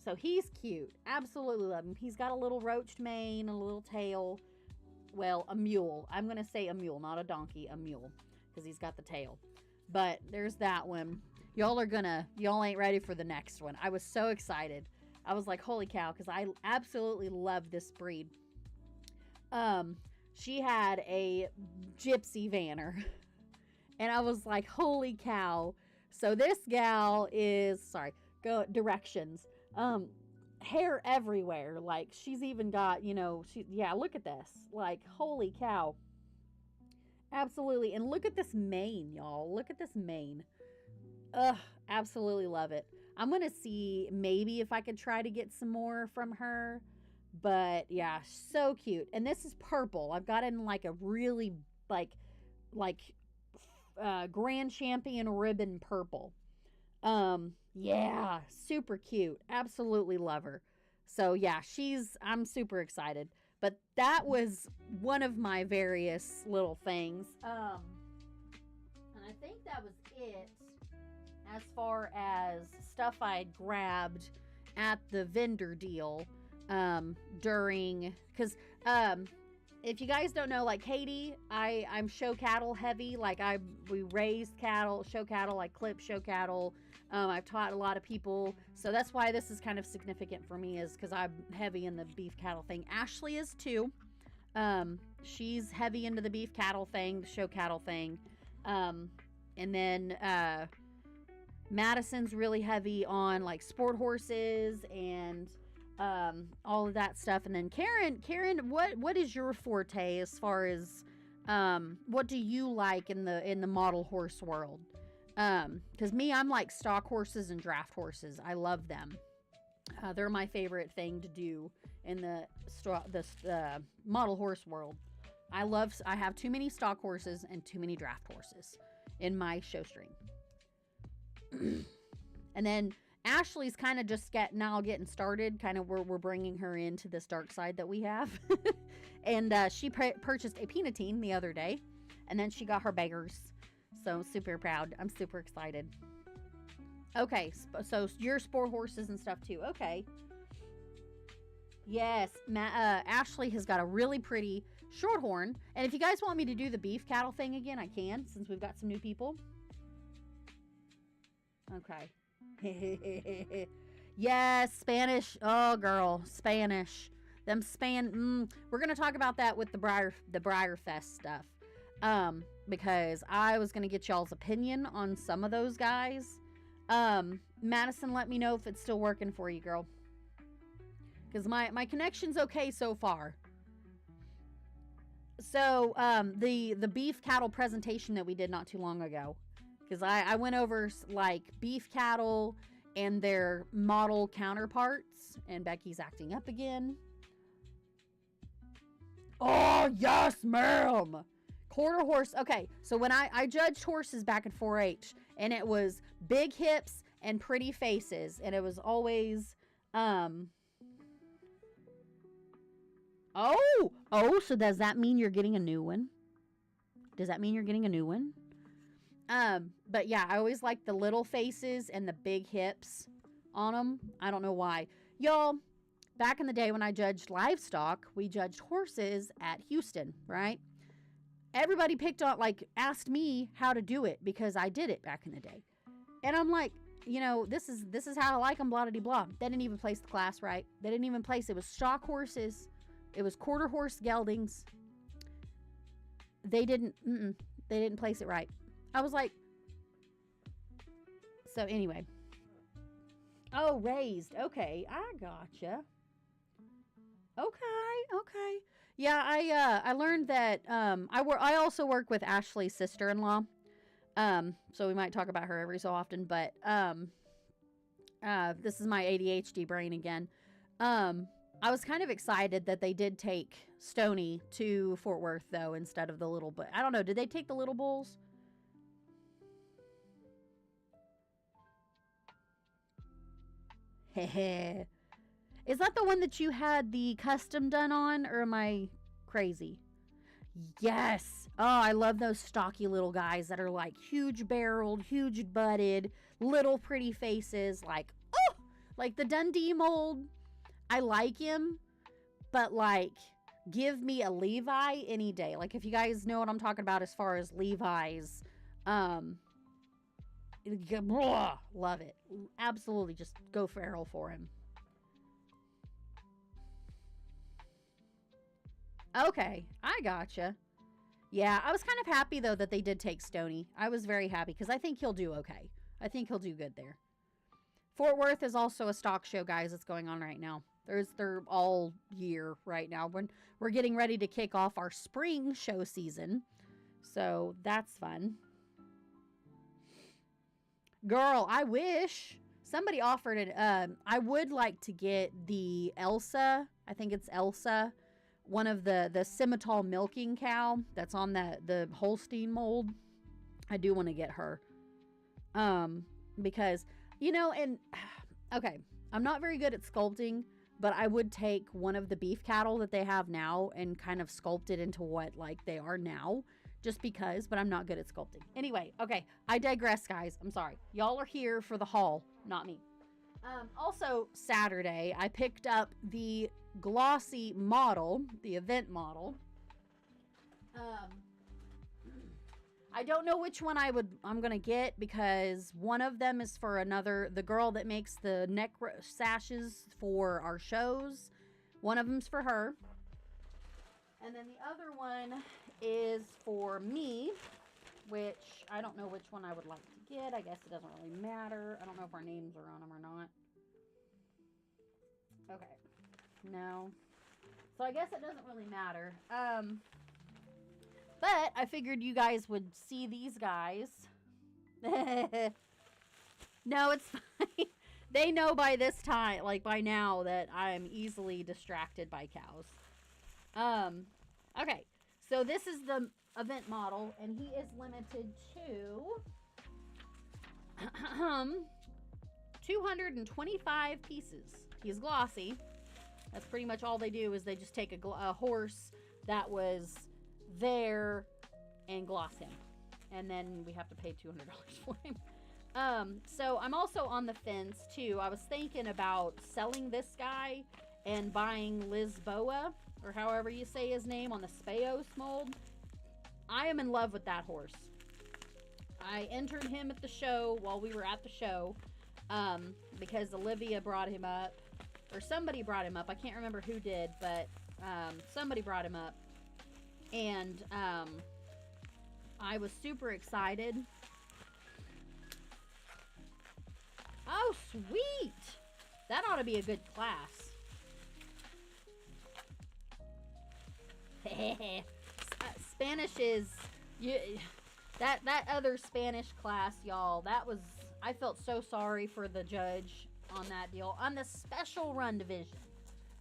So he's cute. Absolutely love him. He's got a little roached mane, a little tail. Well, a mule. I'm going to say a mule, not a donkey, a mule. Because he's got the tail. But there's that one. Y'all ain't ready for the next one. I was so excited. I was like, holy cow, because I absolutely love this breed. She had a gypsy vanner. And I was like, holy cow. So this gal is, directions. Hair everywhere. Like she's even got, look at this. Like, holy cow. Absolutely. And look at this mane, y'all. Look at this mane. Ugh, absolutely love it. I'm going to see maybe if I could try to get some more from her. But yeah, so cute. And this is purple. I've got it in like a really Grand Champion ribbon purple. Yeah, super cute. Absolutely love her. So yeah, I'm super excited. But that was one of my various little things. And I think that was it as far as stuff I grabbed at the vendor deal because if you guys don't know, like Katie, I'm show cattle heavy. Like we raised cattle, show cattle, I clip show cattle. I've taught a lot of people. So that's why this is kind of significant for me, is because I'm heavy in the beef cattle thing. Ashley is too. She's heavy into the beef cattle thing, the show cattle thing. And then Madison's really heavy on like sport horses and all of that stuff. And then Karen, what is your forte as far as what do you like in the model horse world? Because I'm like stock horses and draft horses. I love them. They're my favorite thing to do in the model horse world. I have too many stock horses and too many draft horses in my show string. And then Ashley's kind of just getting started. Kind of we're bringing her into this dark side that we have. And she purchased a Pinatine the other day. And then she got her beggars. So super proud. I'm super excited. Okay, so your sport horses and stuff too. Okay. Yes, Ashley has got a really pretty shorthorn. And if you guys want me to do the beef cattle thing again, I can, since we've got some new people. Okay. Yes, Spanish. Oh, girl, Spanish. We're going to talk about that with the Breyer Fest stuff. Because I was going to get y'all's opinion on some of those guys. Madison, let me know if it's still working for you, girl. Because my connection's okay so far. So, the beef cattle presentation that we did not too long ago. Because I went over, like, beef cattle and their model counterparts. And Becky's acting up again. Oh, yes, ma'am! Quarter horse. Okay, so when I judged horses back at 4-H, and it was big hips and pretty faces, and it was always, Oh, so does that mean you're getting a new one? Does that mean you're getting a new one? But yeah, I always like the little faces and the big hips on them. I don't know why. Y'all, back in the day when I judged livestock, we judged horses at Houston, right? Everybody picked on, like, asked me how to do it because I did it back in the day. And I'm like, you know, this is how I like them, blah, blah, blah. They didn't even place the class right. They didn't even place, it was stock horses. It was quarter horse geldings. They didn't place it right. I was like, so anyway. Oh, raised. Okay, I gotcha. Okay. Yeah, I learned that I also work with Ashley's sister-in-law. So we might talk about her every so often, but this is my ADHD brain again. I was kind of excited that they did take Stony to Fort Worth though instead of the little bull. I don't know, did they take the little bulls? Heh. Is that the one that you had the custom done on, or am I crazy? Yes. Oh, I love those stocky little guys that are like huge barreled, huge butted, little pretty faces. Like, oh, like the Dundee mold. I like him, but like, give me a Levi any day. Like, if you guys know what I'm talking about as far as Levi's, love it. Absolutely, just go feral for him. Okay, I gotcha. Yeah, I was kind of happy though that they did take Stony. I was very happy because I think he'll do okay. I think he'll do good there. Fort Worth is also a stock show, guys, that's going on right now. They're all year right now. When we're getting ready to kick off our spring show season. So that's fun. Girl, I wish somebody offered it. I would like to get the Elsa. I think it's Elsa. One of the Simmental milking cow that's on the Holstein mold. I do want to get her. Because, you know, and okay, I'm not very good at sculpting, but I would take one of the beef cattle that they have now and kind of sculpt it into what like they are now, just because, but I'm not good at sculpting. Anyway, okay, I digress, guys. I'm sorry. Y'all are here for the haul, not me. Also, Saturday, I picked up the glossy model, the event model. I don't know which one I'm gonna get because one of them is for the girl that makes the neck sashes for our shows. One of them's for her. And then the other one is for me, which I don't know which one I would like to get. I guess it doesn't really matter. I don't know if our names are on them or not. Okay. No. So I guess it doesn't really matter. But I figured you guys would see these guys. No, it's fine. They know by this time, like by now, that I'm easily distracted by cows. Okay. So this is the event model, and he is limited to 225 pieces. He's glossy. That's pretty much all they do is they just take a horse that was there and gloss him. And then we have to pay $200 for him. So I'm also on the fence too. I was thinking about selling this guy and buying Lisboa, or however you say his name, on the Speos mold. I am in love with that horse. I entered him at the show while we were at the show, because Olivia brought him up, or somebody brought him up. I can't remember who did, but somebody brought him up. And I was super excited. Oh, sweet! That ought to be a good class. Spanish is that other Spanish class, y'all. I felt so sorry for the judge on that deal. On the special run division,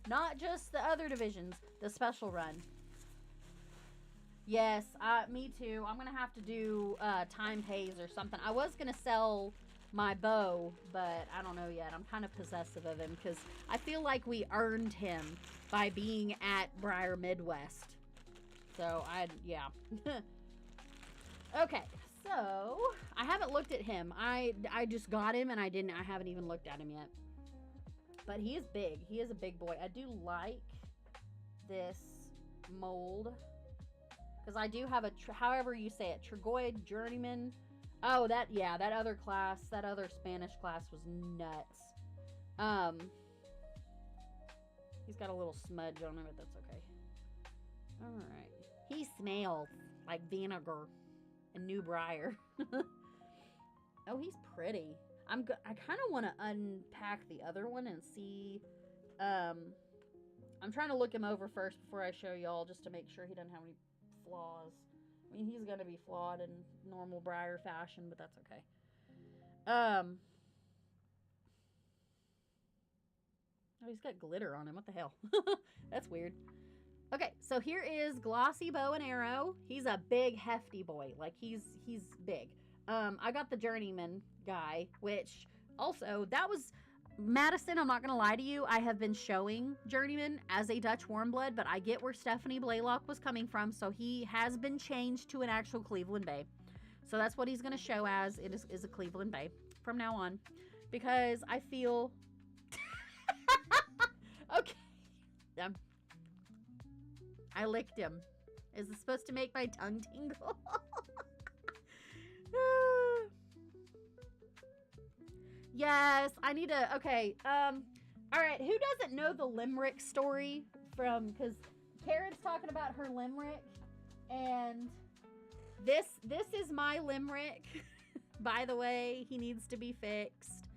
not just the other divisions, the special run. Yes, me too. I'm gonna have to do time pays or something. I was gonna sell my beau, but I don't know yet. I'm kind of possessive of him because I feel like we earned him by being at Breyer MidWest. So yeah. Okay, so I haven't looked at him. I just got him and I haven't even looked at him yet. But he is big. He is a big boy. I do like this mold because I do have a however you say it, Trigoid Journeyman. Oh, that other class, that other Spanish class was nuts. He's got a little smudge on him, but that's okay. All right. He smells like vinegar and New Breyer. Oh, he's pretty. I kind of want to unpack the other one and see. I'm trying to look him over first before I show y'all, just to make sure he doesn't have any flaws. I mean, he's going to be flawed in normal Breyer fashion, but that's okay. Oh, he's got glitter on him. What the hell? That's weird. Okay, so here is Glossy Bow and Arrow. He's a big, hefty boy. Like, he's big. I got the Journeyman guy, which also, that was... Madison, I'm not going to lie to you. I have been showing Journeyman as a Dutch warm blood, but I get where Stephanie Blaylock was coming from, so he has been changed to an actual Cleveland Bay. So that's what he's going to show as. It is a Cleveland Bay from now on, because I feel... Okay. I licked him. Is it supposed to make my tongue tingle? Yes, I need to, okay, all right, who doesn't know the limerick story from, because Karen's talking about her limerick, and this is my limerick. By the way, he needs to be fixed,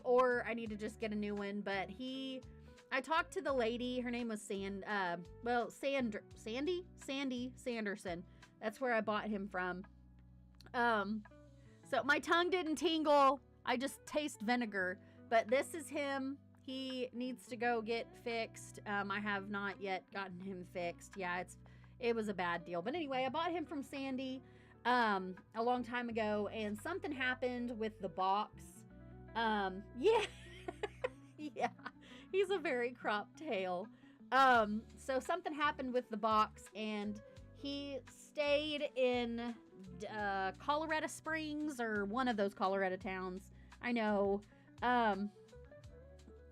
or I need to just get a new one, but I talked to the lady, her name was Sandy Sanderson, that's where I bought him from, so my tongue didn't tingle, I just taste vinegar, but this is him. He needs to go get fixed. I have not yet gotten him fixed. Yeah, it was a bad deal. But anyway, I bought him from Sandy a long time ago, and something happened with the box. Yeah. Yeah, he's a very cropped tail. So something happened with the box, and he stayed in Colorado Springs, or one of those Colorado towns. I know.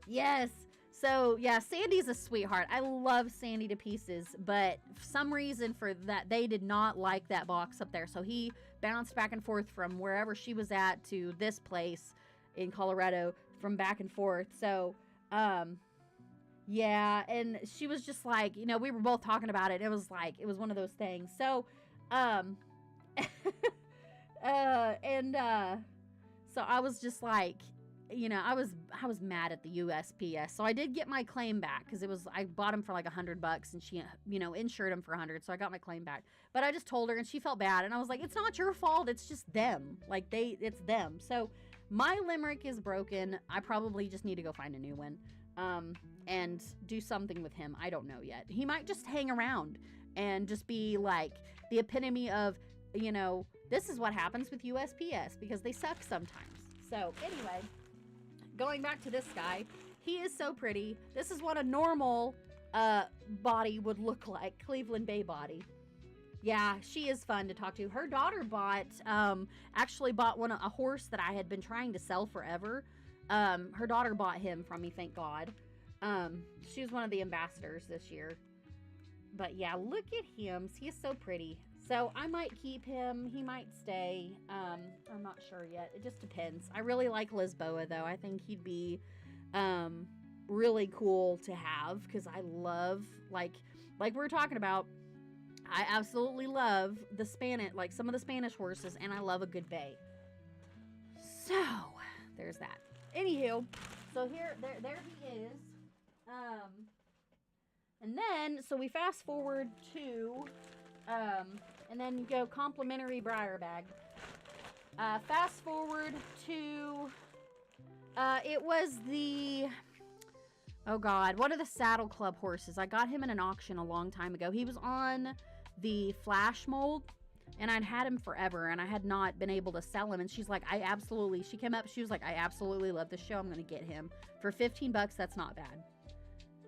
Yes. So, yeah, Sandy's a sweetheart. I love Sandy to pieces, but for some reason for that, they did not like that box up there. So he bounced back and forth from wherever she was at to this place in Colorado, from back and forth. So, yeah, and she was just like, we were both talking about it. It was one of those things. So, so I was just like, I was mad at the USPS. So I did get my claim back, because I bought him for like $100, and she, insured him for $100. So I got my claim back, but I just told her, and she felt bad. And I was like, it's not your fault. It's just them. Like it's them. So my limerick is broken. I probably just need to go find a new one, and do something with him. I don't know yet. He might just hang around and just be like the epitome of, this is what happens with USPS, because they suck sometimes. So anyway, going back to this guy, he is so pretty. This is what a normal body would look like, Cleveland Bay body. Yeah, she is fun to talk to. Her daughter actually bought a horse that I had been trying to sell forever. Her daughter bought him from me, thank God. She was one of the ambassadors this year. But yeah, look at him. He is so pretty. So I might keep him. He might stay. I'm not sure yet. It just depends. I really like Lisboa, though. I think he'd be really cool to have, because I love, like we were talking about, I absolutely love the Spanish, like some of the Spanish horses, and I love a good bay. So there's that. Anywho, so there he is. And then, so we fast forward to, and then you go complimentary Breyer bag. Fast forward to, it was the, oh God, what are the Saddle Club horses? I got him in an auction a long time ago. He was on the Flash mold. and I'd had him forever, and I had not been able to sell him. And she's like, she came up, she was like, I absolutely love this show. I'm going to get him for $15. That's not bad.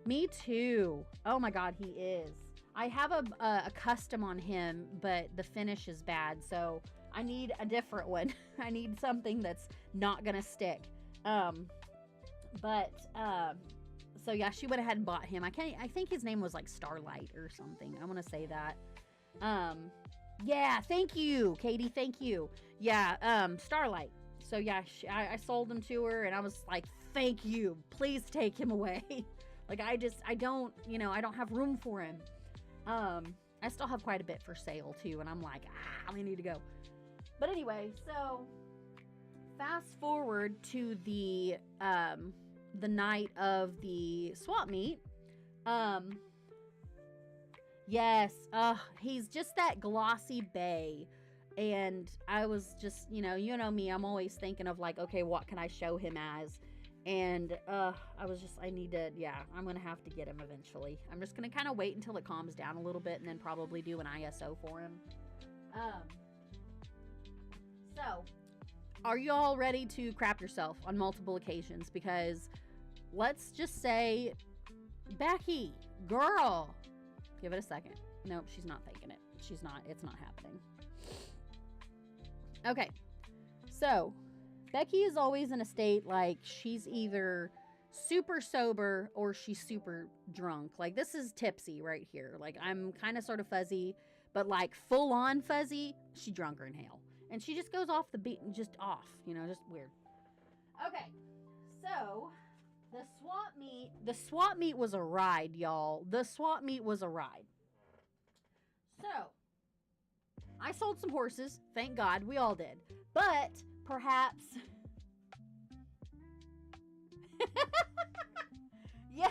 Me too. Oh my God, he is. I have a custom on him, but the finish is bad. So I need a different one. I need something that's not going to stick. So yeah, she went ahead and bought him. I think his name was like Starlight or something. I want to say that. Yeah, thank you, Katie. Thank you. Yeah, Starlight. So yeah, I sold him to her, and I was like, thank you. Please take him away. Like, I don't have room for him. I still have quite a bit for sale too, and I'm like, I need to go. But anyway, so fast forward to the night of the swap meet. Yes, he's just that glossy bay. And I was just, you know me, I'm always thinking of like, okay, what can I show him as? And I'm going to have to get him eventually. I'm just going to kind of wait until it calms down a little bit and then probably do an ISO for him. So, are you all ready to crap yourself on multiple occasions? Because let's just say, Becky, girl, give it a second. Nope, she's not thinking it. It's not happening. Okay, so Becky is always in a state like she's either super sober or she's super drunk. Like, this is tipsy right here. Like, I'm kind of sort of fuzzy, but like full on fuzzy, she drunk her in hell. And she just goes off the beat and just off, just weird. Okay, so the swap meet was a ride, y'all. The swap meet was a ride. So, I sold some horses. Thank God, we all did. But perhaps... yeah.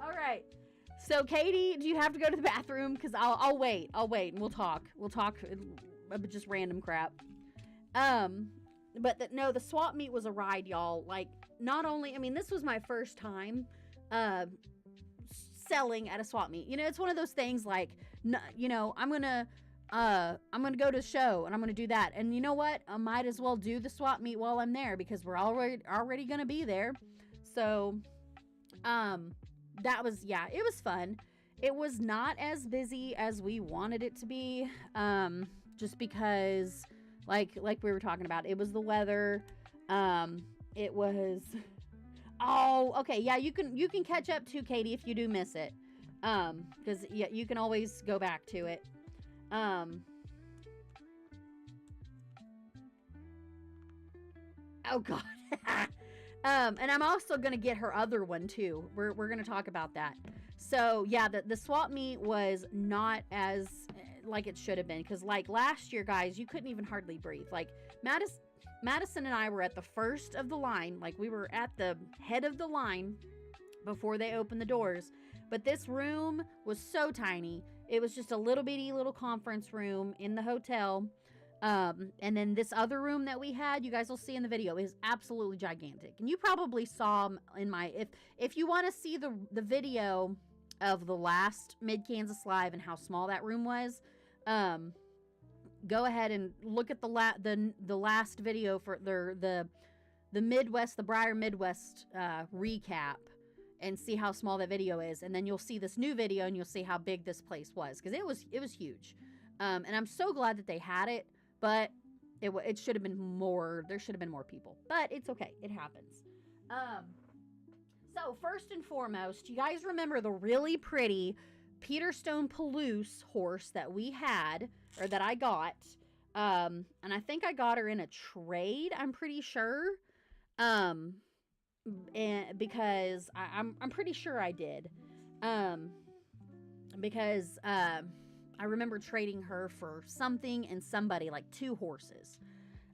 All right. So, Katie, do you have to go to the bathroom? Because I'll wait. And we'll talk. Just random crap. But the swap meet was a ride, y'all. Like, not only, this was my first time selling at a swap meet. It's one of those things like, I'm gonna go to the show and I'm gonna do that. And you know what? I might as well do the swap meet while I'm there because we're already gonna be there. So, it was fun. It was not as busy as we wanted it to be. Just because, like we were talking about, it was the weather. It was. Oh, okay. Yeah, you can catch up to Katie if you do miss it. Because you can always go back to it. Oh God. And I'm also gonna get her other one too. We're gonna talk about that. So yeah, the swap meet was not as like it should have been, because like last year, guys, you couldn't even hardly breathe. Like Madison and I were at the first of the line, like we were at the head of the line before they opened the doors. But this room was so tiny. It was just a little conference room in the hotel. And then this other room that we had, you guys will see in the video, is absolutely gigantic. And you probably saw in my, if you want to see the video of the last Mid-Kansas Live and how small that room was, go ahead and look at the last video for the Midwest, the Breyer Midwest recap, and see how small that video is. And then you'll see this new video and you'll see how big this place was, because it was huge. And I'm so glad that they had it, but it should have been more. There should have been more people, but it's okay. It happens. So first and foremost, you guys remember the really pretty Peter Stone Palouse horse that we had, or that I got. And I think I got her in a trade, I'm pretty sure. And because I'm pretty sure I did. Because I remember trading her for something and somebody, like 2 horses.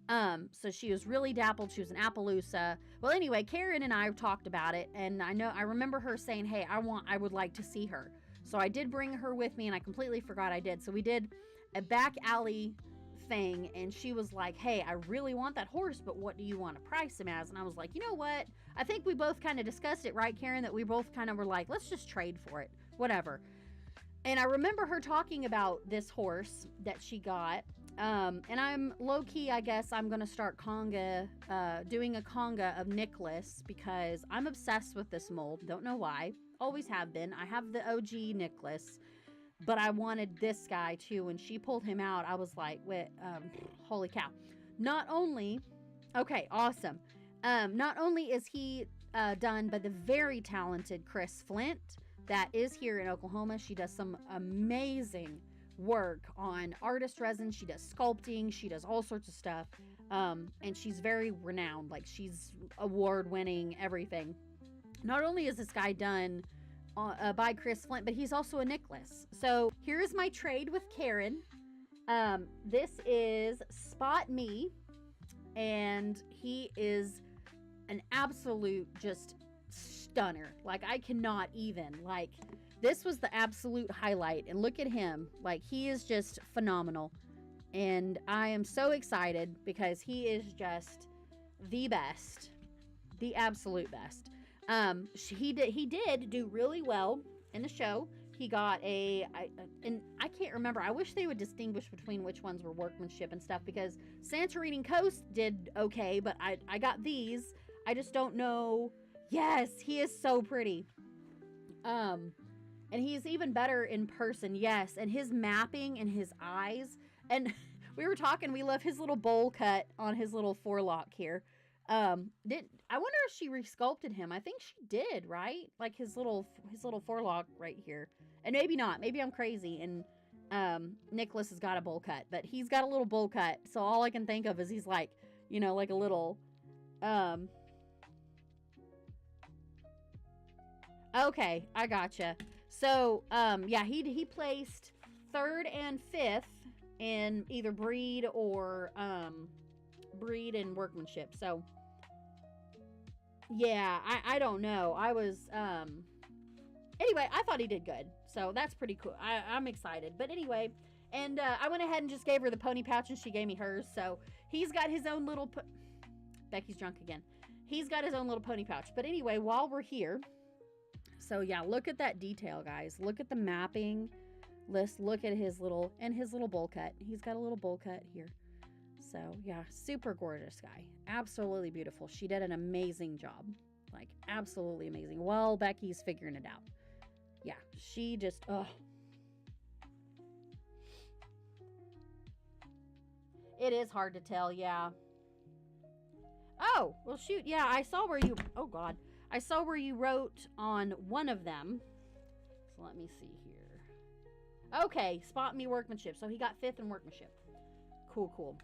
So she was really dappled. She was an Appaloosa. Well, anyway, Karen and I talked about it, and I remember her saying, hey, I would like to see her. So I did bring her with me, and I completely forgot I did. So we did a back alley thing, and she was like, hey, I really want that horse, but what do you want to price him as? And I was like, you know what? I think we both kind of discussed it, right, Karen? That we both kind of were like, let's just trade for it. Whatever. And I remember her talking about this horse that she got. And I'm low key, I guess I'm going to start doing a conga of Nicholas because I'm obsessed with this mold. Don't know why. Always have been. I have the OG Nicholas, but I wanted this guy too. When she pulled him out, I was like, wait, holy cow. Not only, okay, awesome. Not only is he done by the very talented Chris Flint that is here in Oklahoma. She does some amazing work on artist resin. She does sculpting. She does all sorts of stuff. And she's very renowned. Like, she's award-winning everything. Not only is this guy done by Chris Flint, but he's also a Nicholas. So here's my trade with Karen. This is Spot Me, and he is an absolute just stunner. Like, I cannot even, like, this was the absolute highlight, and look at him. Like, he is just phenomenal, and I am so excited because he is just the best, the absolute best. He did do really well in the show. He got and I can't remember. I wish they would distinguish between which ones were workmanship and stuff, because Santorini Coast did okay, but I got these. I just don't know. Yes, he is so pretty. And he's even better in person. Yes, and his mapping and his eyes. And we were talking, we love his little bowl cut on his little forelock here. I wonder if she resculpted him. I think she did, right? Like his little forelock right here. And maybe not. Maybe I'm crazy. And Nicholas has got a bowl cut, but he's got a little bowl cut. So all I can think of is he's like, you know, like a little okay, I gotcha. So yeah, he placed 3rd and 5th in either breed or breed and workmanship. So yeah, I don't know. I was anyway, I thought he did good. So that's pretty cool. I'm excited. But anyway, and I went ahead and just gave her the pony pouch, and she gave me hers. So he's got his own little Becky's drunk again. He's got his own little pony pouch. But anyway, while we're here, so yeah, look at that detail, guys. Look at the mapping. Let's look at his little bowl cut. He's got a little bowl cut here. So yeah, super gorgeous guy. Absolutely beautiful. She did an amazing job. Like, absolutely amazing. Well, Becky's figuring it out. Yeah, she just, It is hard to tell, yeah. Oh, well shoot, yeah, I saw where you, oh God. I saw where you wrote on one of them. So let me see here. Okay, Spot Me workmanship. So he got 5th in workmanship. Cool.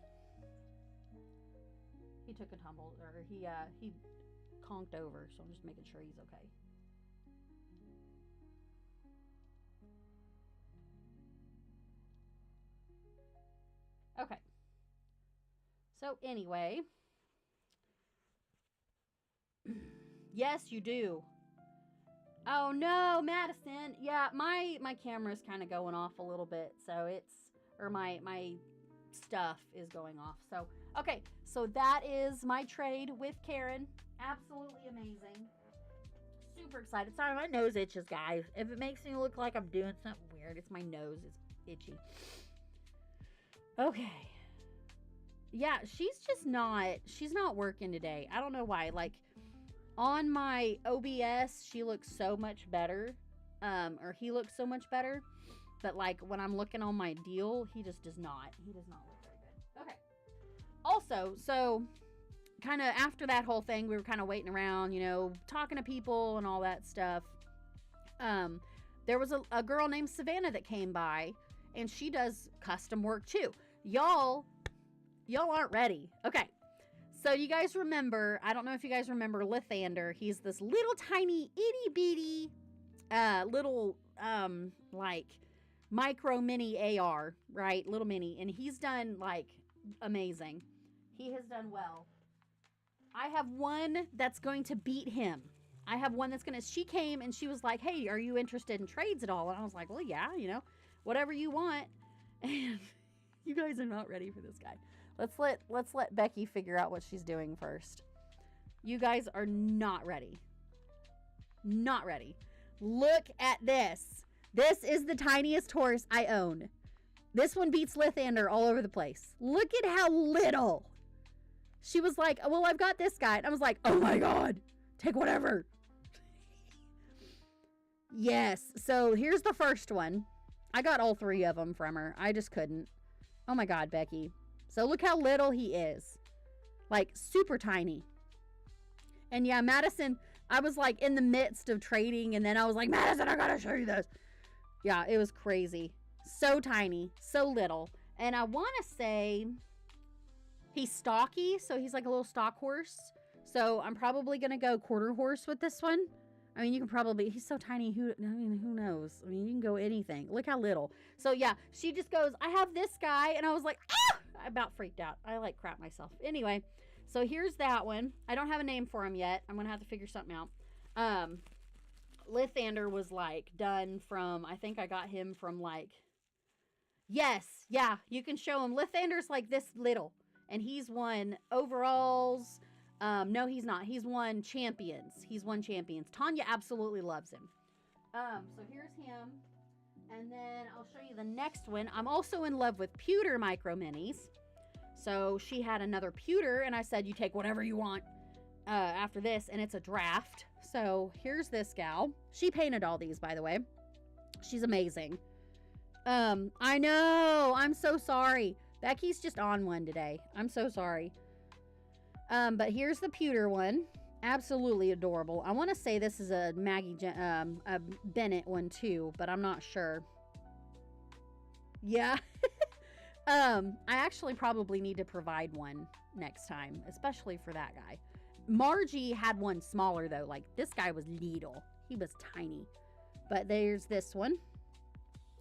He took a tumble, or he conked over, so I'm just making sure he's okay. Okay. So anyway, yes, you do. Oh no, Madison. Yeah, my camera's kind of going off a little bit, so it's, or my stuff is going off. So, okay, so that is my trade with Karen. Absolutely amazing. Super excited. Sorry, my nose itches, guys. If it makes me look like I'm doing something weird, it's my nose. It's itchy. Okay. Yeah, she's not working today. I don't know why. Like, on my OBS, she looks so much better. Or he looks so much better. But, like, when I'm looking on my deal, he just does not. He does not look very good. Okay. Also, so, kind of after that whole thing, we were kind of waiting around, you know, talking to people and all that stuff. There was a girl named Savannah that came by, and she does custom work, too. Y'all aren't ready. Okay. So you guys remember, I don't know if you guys remember Lithander. He's this little tiny itty bitty little like micro mini AR, right? Little mini. And he's done like amazing. He has done well. I have one that's going to beat him. I have one that's going to, she came and she was like, hey, are you interested in trades at all? And I was like, well, yeah, you know, whatever you want. And you guys are not ready for this guy. Let's let Becky figure out what she's doing first. You guys are not ready. Not ready. Look at this. This is the tiniest horse I own. This one beats Lithander all over the place. Look at how little. She was like, well, I've got this guy. And I was like, oh my God, take whatever. Yes. So here's the first one. I got all 3 of them from her. I just couldn't. Oh my God, Becky. So look how little he is. Like super tiny. And yeah, Madison, I was like in the midst of trading. And then I was like, Madison, I gotta show you this. Yeah, it was crazy. So tiny. So little. And I want to say he's stocky. So he's like a little stock horse. So I'm probably going to go quarter horse with this one. I mean, you can probably, he's so tiny, who knows? I mean, you can go anything. Look how little. So yeah, she just goes, I have this guy. And I was like, ah! I about freaked out. I like crap myself. Anyway, so here's that one. I don't have a name for him yet. I'm going to have to figure something out. Lithander was like done from, I think I got him from like, yes, yeah, you can show him. Lithander's like this little. And he's won overalls. No, he's not. He's won champions. Tanya absolutely loves him. So here's him. And then I'll show you the next one. I'm also in love with pewter micro minis. So she had another pewter, and I said, you take whatever you want after this, and it's a draft. So here's this gal. She painted all these, by the way. She's amazing. I know. I'm so sorry. Becky's just on one today. I'm so sorry. But here's the pewter one. Absolutely adorable. I want to say this is a a Bennett one too, but I'm not sure. Yeah. I actually probably need to provide one next time, especially for that guy. Margie had one smaller though. Like this guy was little. He was tiny. But there's this one.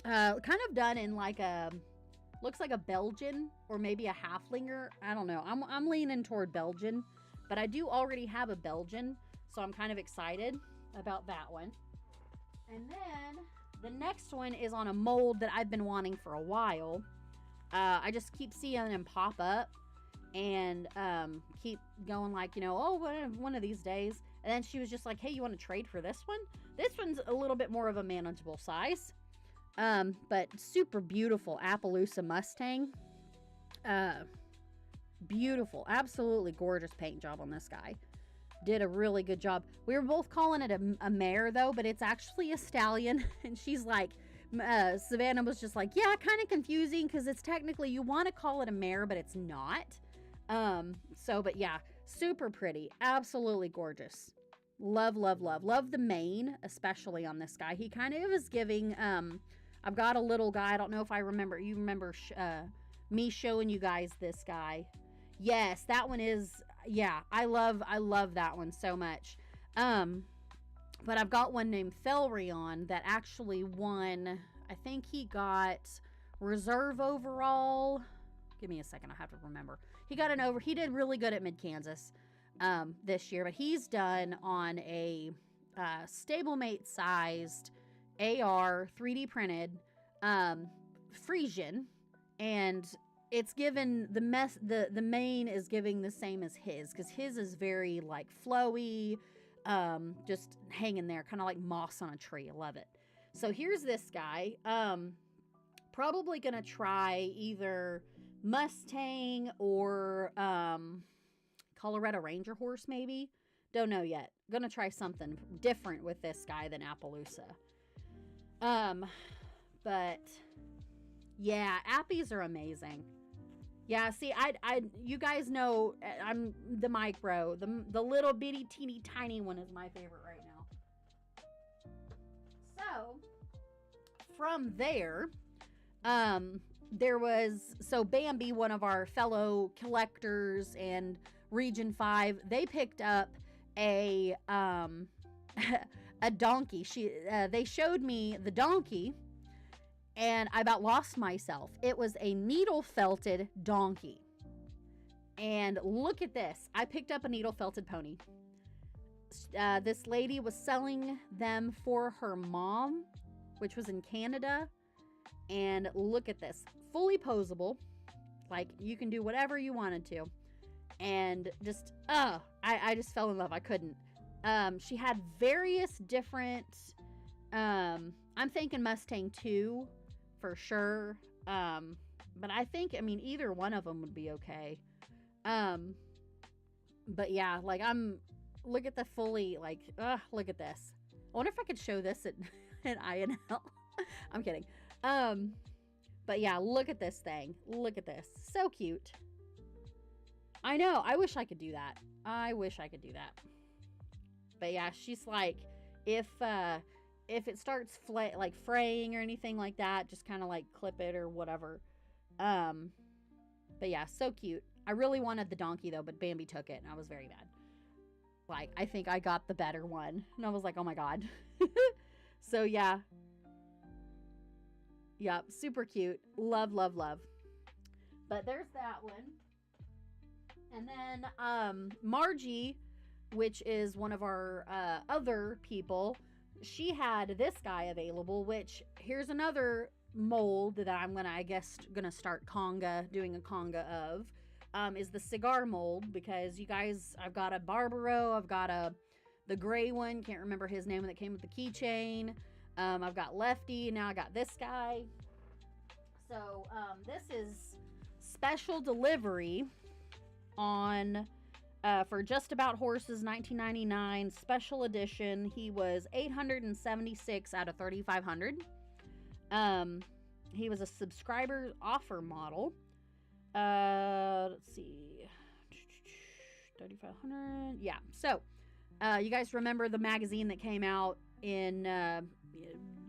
Kind of done in like a, looks like a Belgian or maybe a halflinger. I don't know. I'm leaning toward Belgian, but I do already have a Belgian, so I'm kind of excited about that one. And then the next one is on a mold that I've been wanting for a while. I just keep seeing him pop up and keep going like, you know, oh, one of these days. And then she was just like, hey, you want to trade for this one? This one's a little bit more of a manageable size. But super beautiful Appaloosa Mustang. Beautiful, absolutely gorgeous paint job on this guy. Did a really good job. We were both calling it a mare though, but it's actually a stallion. And she's like, Savannah was just like, yeah, kind of confusing because it's technically, you want to call it a mare, but it's not. But yeah, super pretty, absolutely gorgeous. Love, love, love, love the mane, especially on this guy. He kind of is giving, I've got a little guy. I don't know if I remember. You remember me showing you guys this guy? Yes, that one is. Yeah, I love that one so much. But I've got one named Felrion that actually won. I think he got reserve overall. Give me a second. I have to remember. He got He did really good at Mid Kansas this year, but he's done on a stablemate sized AR 3D printed Frisian, and it's given the mane is giving the same as his, because his is very like flowy, just hanging there, kind of like moss on a tree. I love it. So here's this guy. Probably gonna try either Mustang or Colorado Ranger horse, maybe. Don't know yet. Gonna try something different with this guy than Appaloosa. But yeah, Appies are amazing. Yeah, see, you guys know I'm the micro, the little bitty teeny tiny one is my favorite right now. So from there, so Bambi, one of our fellow collectors and Region 5, they picked up a donkey. They showed me the donkey, and I about lost myself. It was a needle felted donkey. And look at this. I picked up a needle felted pony. This lady was selling them for her mom, which was in Canada. And look at this. Fully posable. Like, you can do whatever you wanted to. And just, I just fell in love. I couldn't. She had various different I'm thinking Mustang 2 for sure. But I think, I mean, either one of them would be okay. But yeah, like look at the fully, like, look at this. I wonder if I could show this at, at INL. I'm kidding. But yeah, look at this thing. Look at this. So cute. I know. I wish I could do that. I wish I could do that. But yeah, she's like, if it starts like fraying or anything like that, just kind of like clip it or whatever. But yeah, so cute. I really wanted the donkey though, but Bambi took it and I was very mad. Like, I think I got the better one. And I was like, oh my God. So yeah. Yep, super cute. Love, love, love. But there's that one. And then Margie, which is one of our other people, she had this guy available, which here's another mold that I'm gonna, I guess, gonna start doing a conga of, is the cigar mold, because you guys, I've got a Barbaro, I've got the gray one, can't remember his name, that came with the keychain. I've got Lefty, and now I got this guy. So this is special delivery on for Just About Horses 1999 special edition. He was 876 out of 3,500. He was a subscriber offer model. Let's see, 3,500. Yeah. So you guys remember the magazine that came out in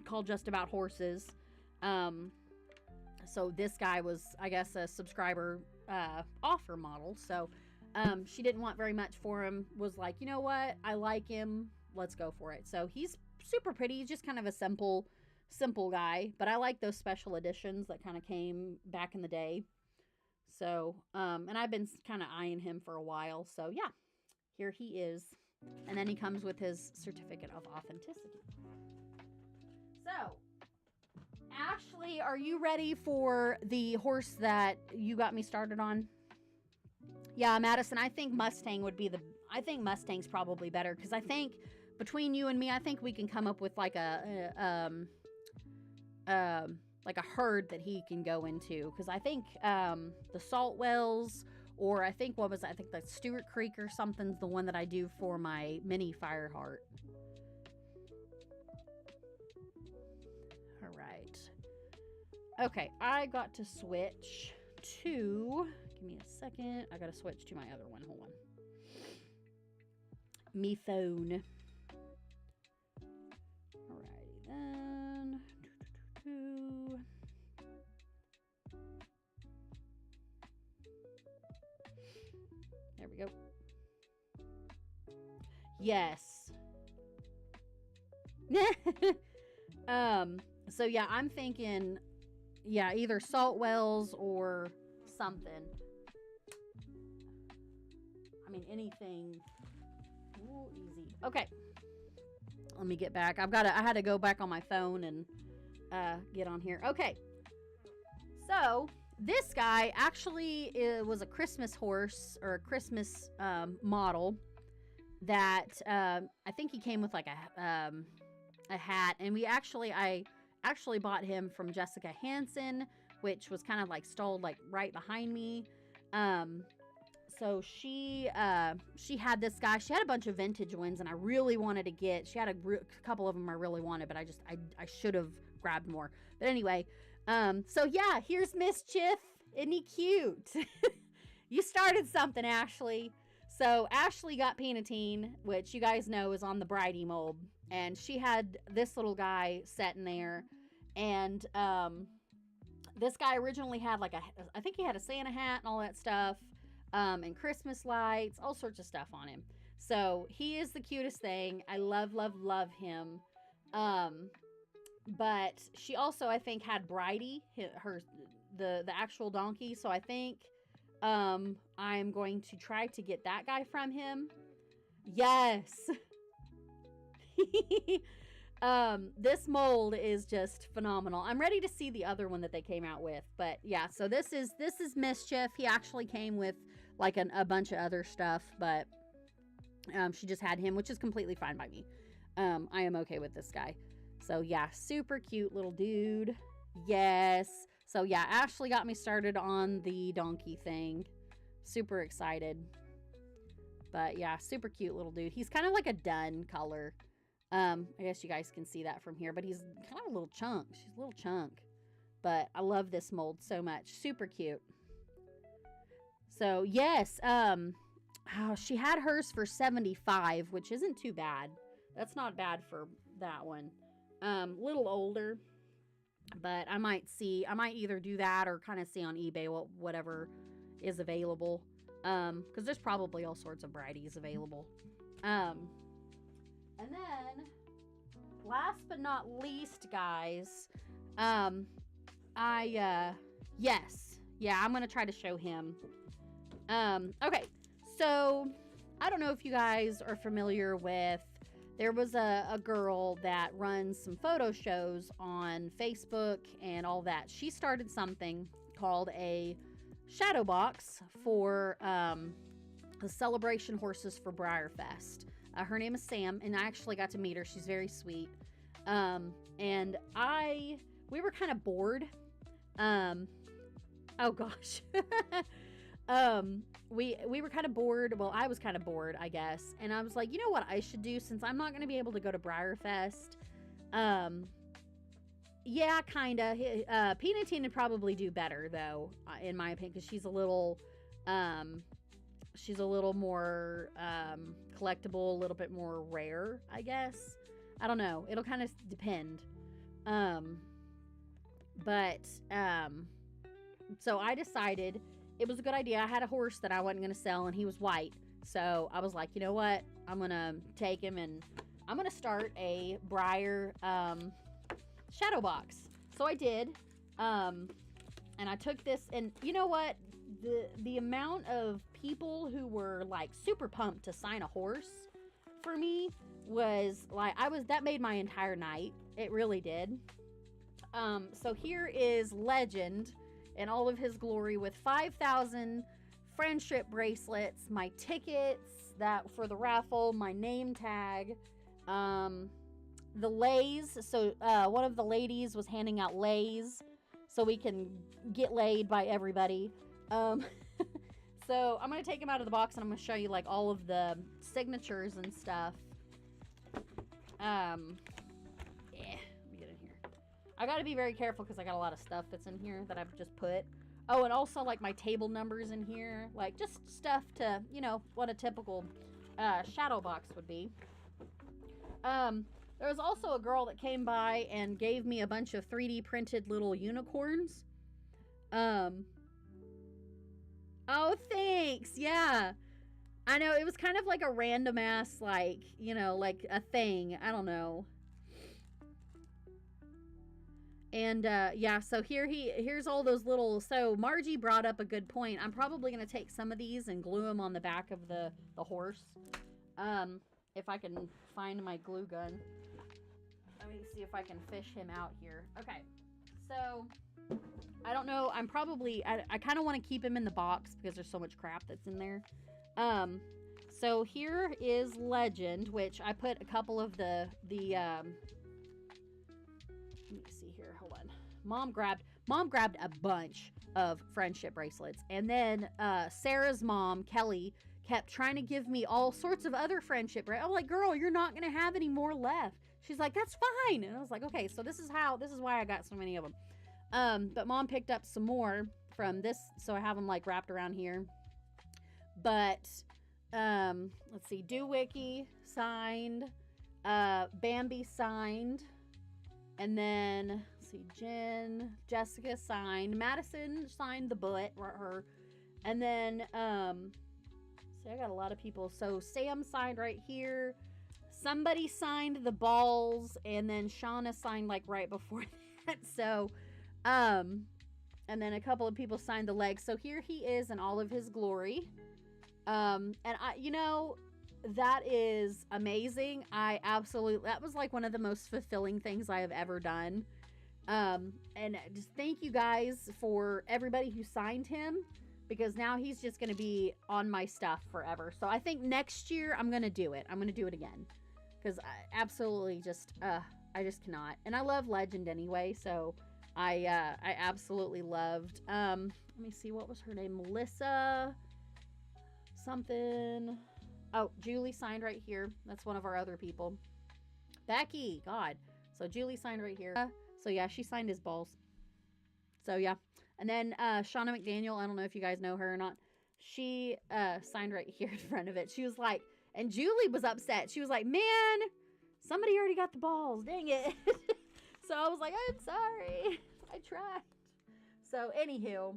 called Just About Horses? So this guy was, I guess, a subscriber offer model. So she didn't want very much for him. Was like, you know what? I like him. Let's go for it. So he's super pretty. He's just kind of a simple guy. But I like those special editions that kind of came back in the day. So, and I've been kind of eyeing him for a while. So yeah, here he is. And then he comes with his certificate of authenticity. So, Ashley, are you ready for the horse that you got me started on? Yeah, Madison, I think Mustang would be I think Mustang's probably better, because I think between you and me, I think we can come up with like a herd that he can go into, because I think the Salt Wells, or I think the Stewart Creek or something's the one that I do for my mini Fireheart. All right. Okay, I got to switch to, give me a second. I got to switch to my other one. Hold on. Me phone. Alrighty then. There we go. Yes. So yeah, I'm thinking, yeah, either Salt Wells or something. I mean, anything. Ooh, easy. Okay. Let me get back. I had to go back on my phone and get on here. Okay. So this guy actually was a Christmas horse, or a Christmas model that I think he came with like a hat, and I actually bought him from Jessica Hansen, which was kind of like stalled like right behind me. So she had this guy. She had a bunch of vintage ones, and I really wanted to get. She had a couple of them I really wanted, but I should have grabbed more. But anyway, so yeah, here's Mischief. Isn't he cute? You started something, Ashley. So Ashley got Peanutine, which you guys know is on the Bridie mold, and she had this little guy set in there, and this guy originally had like I think he had a Santa hat and all that stuff. And Christmas lights, all sorts of stuff on him. So he is the cutest thing. I love, love, love him. But she also, I think, had Bridie, the actual donkey. So I think I'm going to try to get that guy from him. Yes. This mold is just phenomenal. I'm ready to see the other one that they came out with. But yeah, so this is Mischief. He actually came with like a bunch of other stuff, but she just had him, which is completely fine by me. I am okay with this guy. So yeah, super cute little dude. Yes. So yeah, Ashley got me started on the donkey thing. Super excited. But yeah, super cute little dude. He's kind of like a dun color. I guess you guys can see that from here, but he's kind of a little chunk. She's a little chunk. But I love this mold so much. Super cute. So yes, she had hers for $75, which isn't too bad. That's not bad for that one. Little older, but I might either do that or kind of see on eBay whatever is available. Because there's probably all sorts of varieties available. And then, last but not least, guys, yes. Yeah, I'm going to try to show him. Okay, so, I don't know if you guys are familiar with, there was a girl that runs some photo shows on Facebook and all that. She started something called a shadow box for the celebration horses for Breyer Fest. Her name is Sam, and I actually got to meet her. She's very sweet. And we were kind of bored. Oh gosh. We were kind of bored. Well, I was kind of bored, I guess. And I was like, you know what I should do since I'm not going to be able to go to Breyer Fest? Yeah, kind of. Peanut Teen would probably do better, though, in my opinion, because she's a little more collectible, a little bit more rare, I guess. I don't know. It'll kind of depend. So I decided it was a good idea. I had a horse that I wasn't going to sell, and he was white. So I was like, you know what? I'm going to take him, and I'm going to start a Breyer shadow box. So I did. And I took this, and you know what? The amount of people who were like super pumped to sign a horse for me was like, that made my entire night. It really did. So here is Legend in all of his glory with 5,000 friendship bracelets, my tickets that for the raffle, my name tag, the lays. So one of the ladies was handing out lays so we can get laid by everybody. So I'm going to take him out of the box, and I'm going to show you like all of the signatures and stuff. Yeah, let me get in here. I got to be very careful because I got a lot of stuff that's in here that I've just put. Oh, and also like my table numbers in here, like just stuff to, you know, what a typical shadow box would be. There was also a girl that came by and gave me a bunch of 3D printed little unicorns. Oh, thanks. Yeah. I know, it was kind of like a random ass, like, you know, like a thing. I don't know. And, yeah, so here's all those little, so Margie brought up a good point. I'm probably going to take some of these and glue them on the back of the horse. If I can find my glue gun. Let me see if I can fish him out here. Okay, so I don't know. I kind of want to keep him in the box because there's so much crap that's in there. So here is Legend, which I put a couple of the let me see here. Hold on. Mom grabbed a bunch of friendship bracelets, and then Sarah's mom, Kelly, kept trying to give me all sorts of other friendship bracelets. I'm like, girl, you're not gonna have any more left. She's like, that's fine. And I was like, okay, so this is why I got so many of them. But Mom picked up some more from this, so I have them like wrapped around here. But let's see, Doowicky signed, Bambi signed, and then let's see, Jessica signed, Madison signed the butt, her, and then see, I got a lot of people. So Sam signed right here. Somebody signed the balls, and then Shauna signed like right before that. So, and then a couple of people signed the legs. So here he is in all of his glory. And you know, that is amazing. That was like one of the most fulfilling things I have ever done. And just thank you guys for everybody who signed him, because now he's just going to be on my stuff forever. So I think next year I'm going to do it. I'm going to do it again. Because I absolutely just, I just cannot. And I love Legend anyway, so I absolutely loved. Let me see, what was her name? Melissa something. Oh, Julie signed right here. That's one of our other people. Becky, God. So Julie signed right here. So yeah, she signed his balls. So yeah. And then Shauna McDaniel, I don't know if you guys know her or not. She signed right here in front of it. She was like, and Julie was upset. She was like, man, somebody already got the balls. Dang it. So I was like, I'm sorry. I tried. So anywho,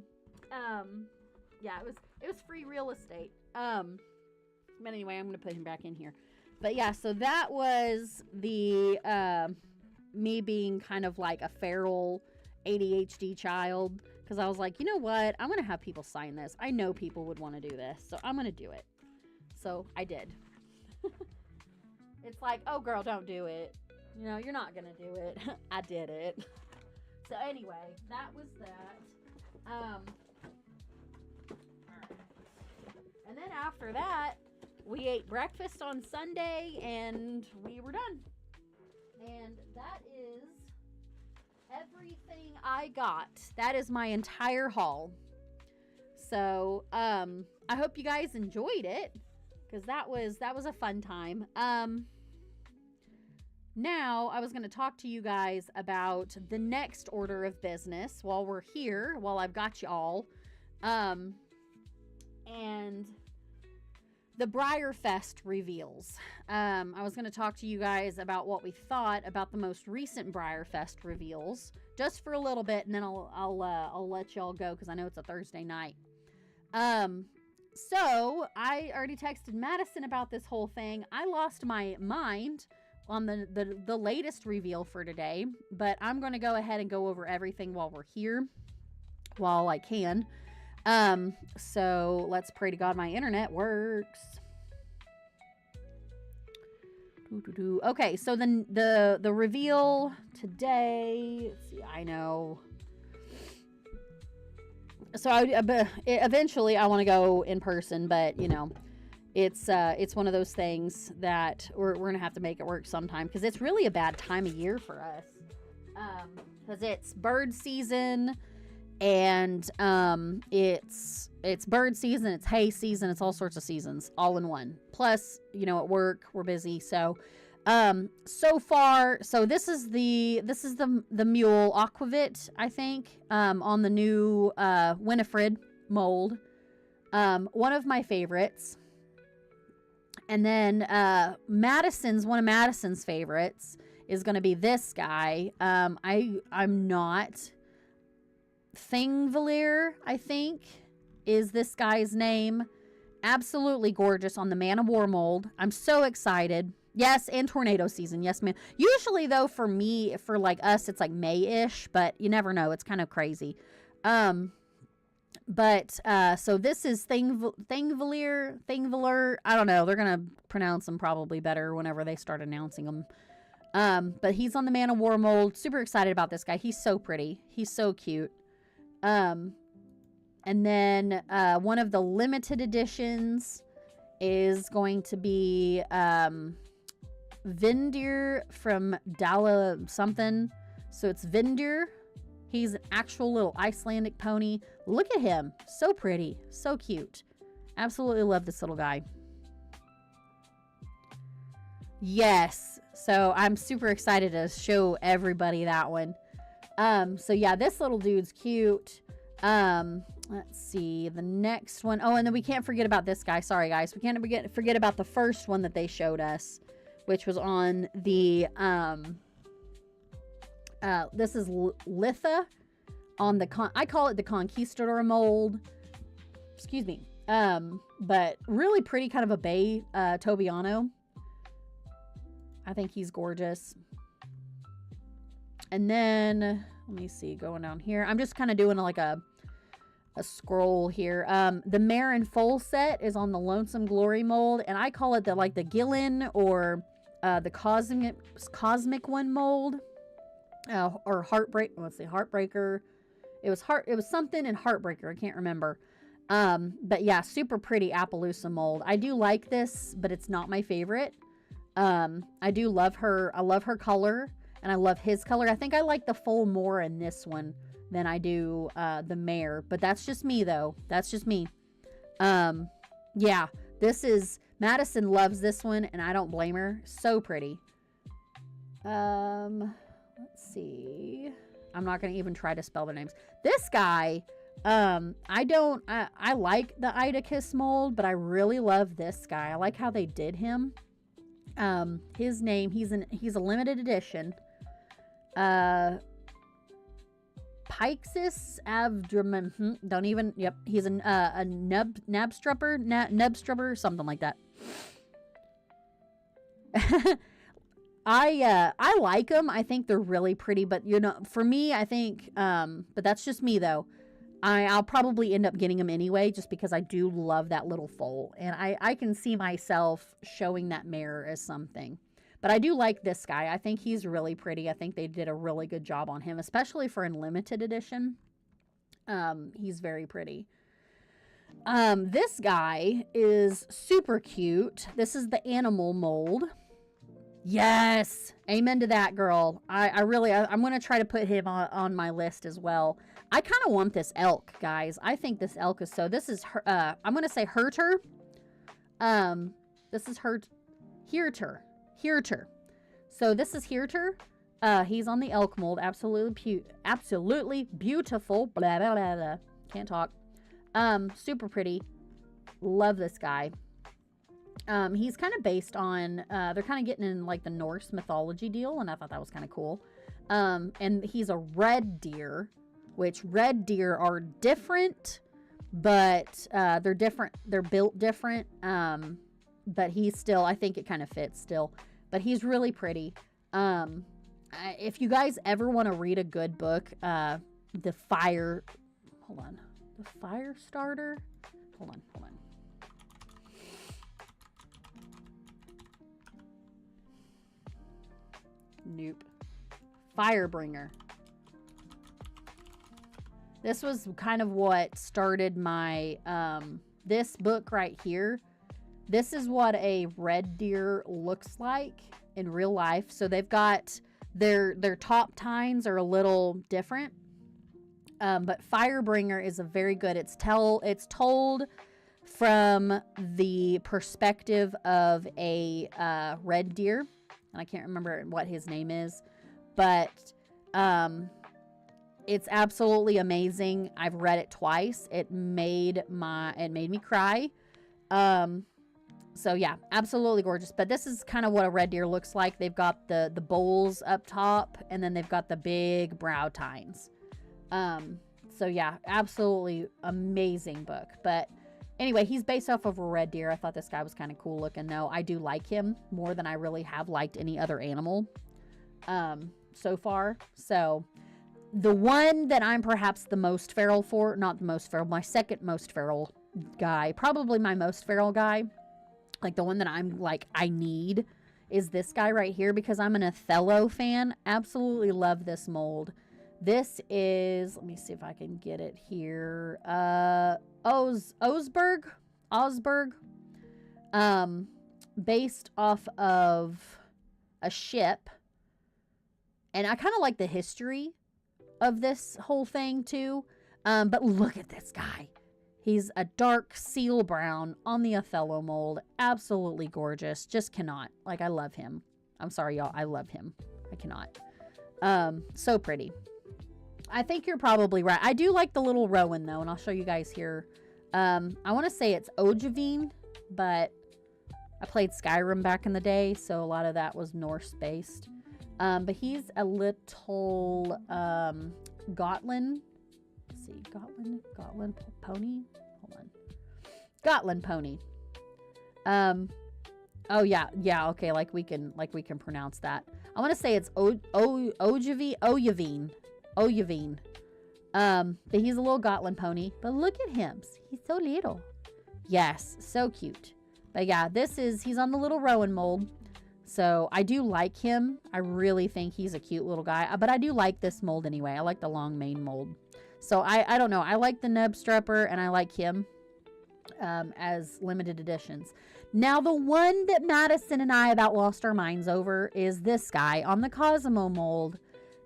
yeah, it was free real estate. But anyway, I'm gonna put him back in here. But yeah, so that was the me being kind of like a feral ADHD child, because I was like, you know what? I'm gonna have people sign this. I know people would want to do this, so I'm gonna do it. So I did. It's like, oh girl, don't do it. You know, you're not gonna do it. I did it. So anyway, that was that. All right. And then after that, we ate breakfast on Sunday and we were done. And that is everything I got. That is my entire haul. So, I hope you guys enjoyed it, because that was a fun time. Now, I was going to talk to you guys about the next order of business while we're here, while I've got y'all. And the Breyer Fest reveals. I was going to talk to you guys about what we thought about the most recent Breyer Fest reveals, just for a little bit, and then I'll let y'all go, because I know it's a Thursday night. So I already texted Madison about this whole thing. I lost my mind on the latest reveal for today, but I'm going to go ahead and go over everything while we're here, while I can. So let's pray to God my internet works. Okay, so the reveal today, let's see, I know. So eventually I want to go in person, but you know, it's one of those things that we're going to have to make it work sometime, because it's really a bad time of year for us. Because it's bird season, and it's bird season, it's hay season, it's all sorts of seasons all in one. Plus, you know, at work we're busy. So so this is the mule Aquavit, I think, on the new Winifred mold. One of my favorites. And then one of Madison's favorites is going to be this guy. I'm not Thingvalier, I think, is this guy's name. Absolutely gorgeous on the Man of War mold. I'm so excited. Yes, and tornado season. Yes, man. Usually, though, for me, for like us, it's like May-ish, but you never know. It's kind of crazy. But so this is Thingvalier. I don't know. They're going to pronounce them probably better whenever they start announcing them. But he's on the Man of War mold. Super excited about this guy. He's so pretty. He's so cute. And then one of the limited editions is going to be Vindir from Dala something. So it's Vindir. He's an actual little Icelandic pony. Look at him. So pretty. So cute. Absolutely love this little guy. Yes. So I'm super excited to show everybody that one. So yeah, this little dude's cute. Let's see the next one. Oh, and then we can't forget about this guy. Sorry, guys. We can't forget about the first one that they showed us, which was on the, this is Litha on the, I call it the Conquistador mold. Excuse me. But really pretty, kind of a bay, Tobiano. I think he's gorgeous. And then, let me see, going down here. I'm just kind of doing like a scroll here. The Marin Foal set is on the Lonesome Glory mold, and I call it the Gillen or the Cosmic One mold. Or Heartbreak. Let's see, Heartbreaker. It was something in Heartbreaker. I can't remember. But yeah, super pretty Appaloosa mold. I do like this, but it's not my favorite. I do love her. I love her color. and I love his color. I think I like the foal more in this one than I do the mare, but that's just me though. That's just me. Yeah, this is, Madison loves this one, and I don't blame her. So pretty. Let's see. I'm not going to even try to spell their names. This guy, I like the Idicus mold, but I really love this guy. I like how they did him. His name, he's a limited edition. Pyxis Avdraman, don't even, yep, he's a nubstrupper, something like that. I like them. I think they're really pretty, but you know, for me, I think, but that's just me though. I'll probably end up getting them anyway, just because I do love that little foal, and I can see myself showing that mare as something. But I do like this guy. I think he's really pretty. I think they did a really good job on him, especially for a limited edition. He's very pretty. This guy is super cute. This is the animal mold. Yes, amen to that, girl. I'm going to try to put him on my list as well. I kind of want this elk, guys. I think this elk is this is, I'm going to say Herter. This is Herter. So this is Herter. He's on the elk mold. Absolutely beautiful. Blah, blah, blah, blah. Can't talk. Super pretty. Love this guy. He's kind of based on, they're kind of getting in like the Norse mythology deal, and I thought that was kind of cool. And he's a red deer, which red deer are different, but they're different. They're built different. But he's still, I think it kind of fits still. But he's really pretty. If you guys ever want to read a good book, The Fire Starter. Hold on. Nope. Firebringer. This was kind of what started my, this book right here. This is what a red deer looks like in real life. So they've got their top tines are a little different. But Firebringer is a very good, it's told from the perspective of a red deer. And I can't remember what his name is, but it's absolutely amazing. I've read it twice. It made me cry. So yeah, absolutely gorgeous. But this is kind of what a red deer looks like. They've got the bowls up top, and then they've got the big brow tines. So yeah, absolutely amazing book. But anyway, he's based off of a red deer. I thought this guy was kind of cool looking. No, I do like him more than I really have liked any other animal so far. So the one that I'm perhaps the most feral for, not the most feral, my second most feral guy, probably my most feral guy, like the one that I'm like, I need, is this guy right here, because I'm an Othello fan. Absolutely love this mold. This is, let me see if I can get it here. Osberg, based off of a ship. And I kind of like the history of this whole thing too. But look at this guy. He's a dark seal brown on the Othello mold. Absolutely gorgeous. Just cannot. Like, I love him. I'm sorry, y'all. I love him. I cannot. So pretty. I think you're probably right. I do like the little Rowan, though, and I'll show you guys here. I want to say it's Ojevine, but I played Skyrim back in the day, so a lot of that was Norse-based. But he's a little Gotland. Let's see, Gotland pony. Hold on, Gotland pony. Oh yeah. Okay, like we can pronounce that. I want to say it's Oyevine. But he's a little Gotland pony. But look at him. He's so little. Yes, so cute. But yeah, he's on the little Rowan mold. So I do like him. I really think he's a cute little guy. But I do like this mold anyway. I like the long mane mold. So I don't know. I like the nub strupper and I like him as limited editions. Now, the one that Madison and I about lost our minds over is this guy on the Cosmo mold.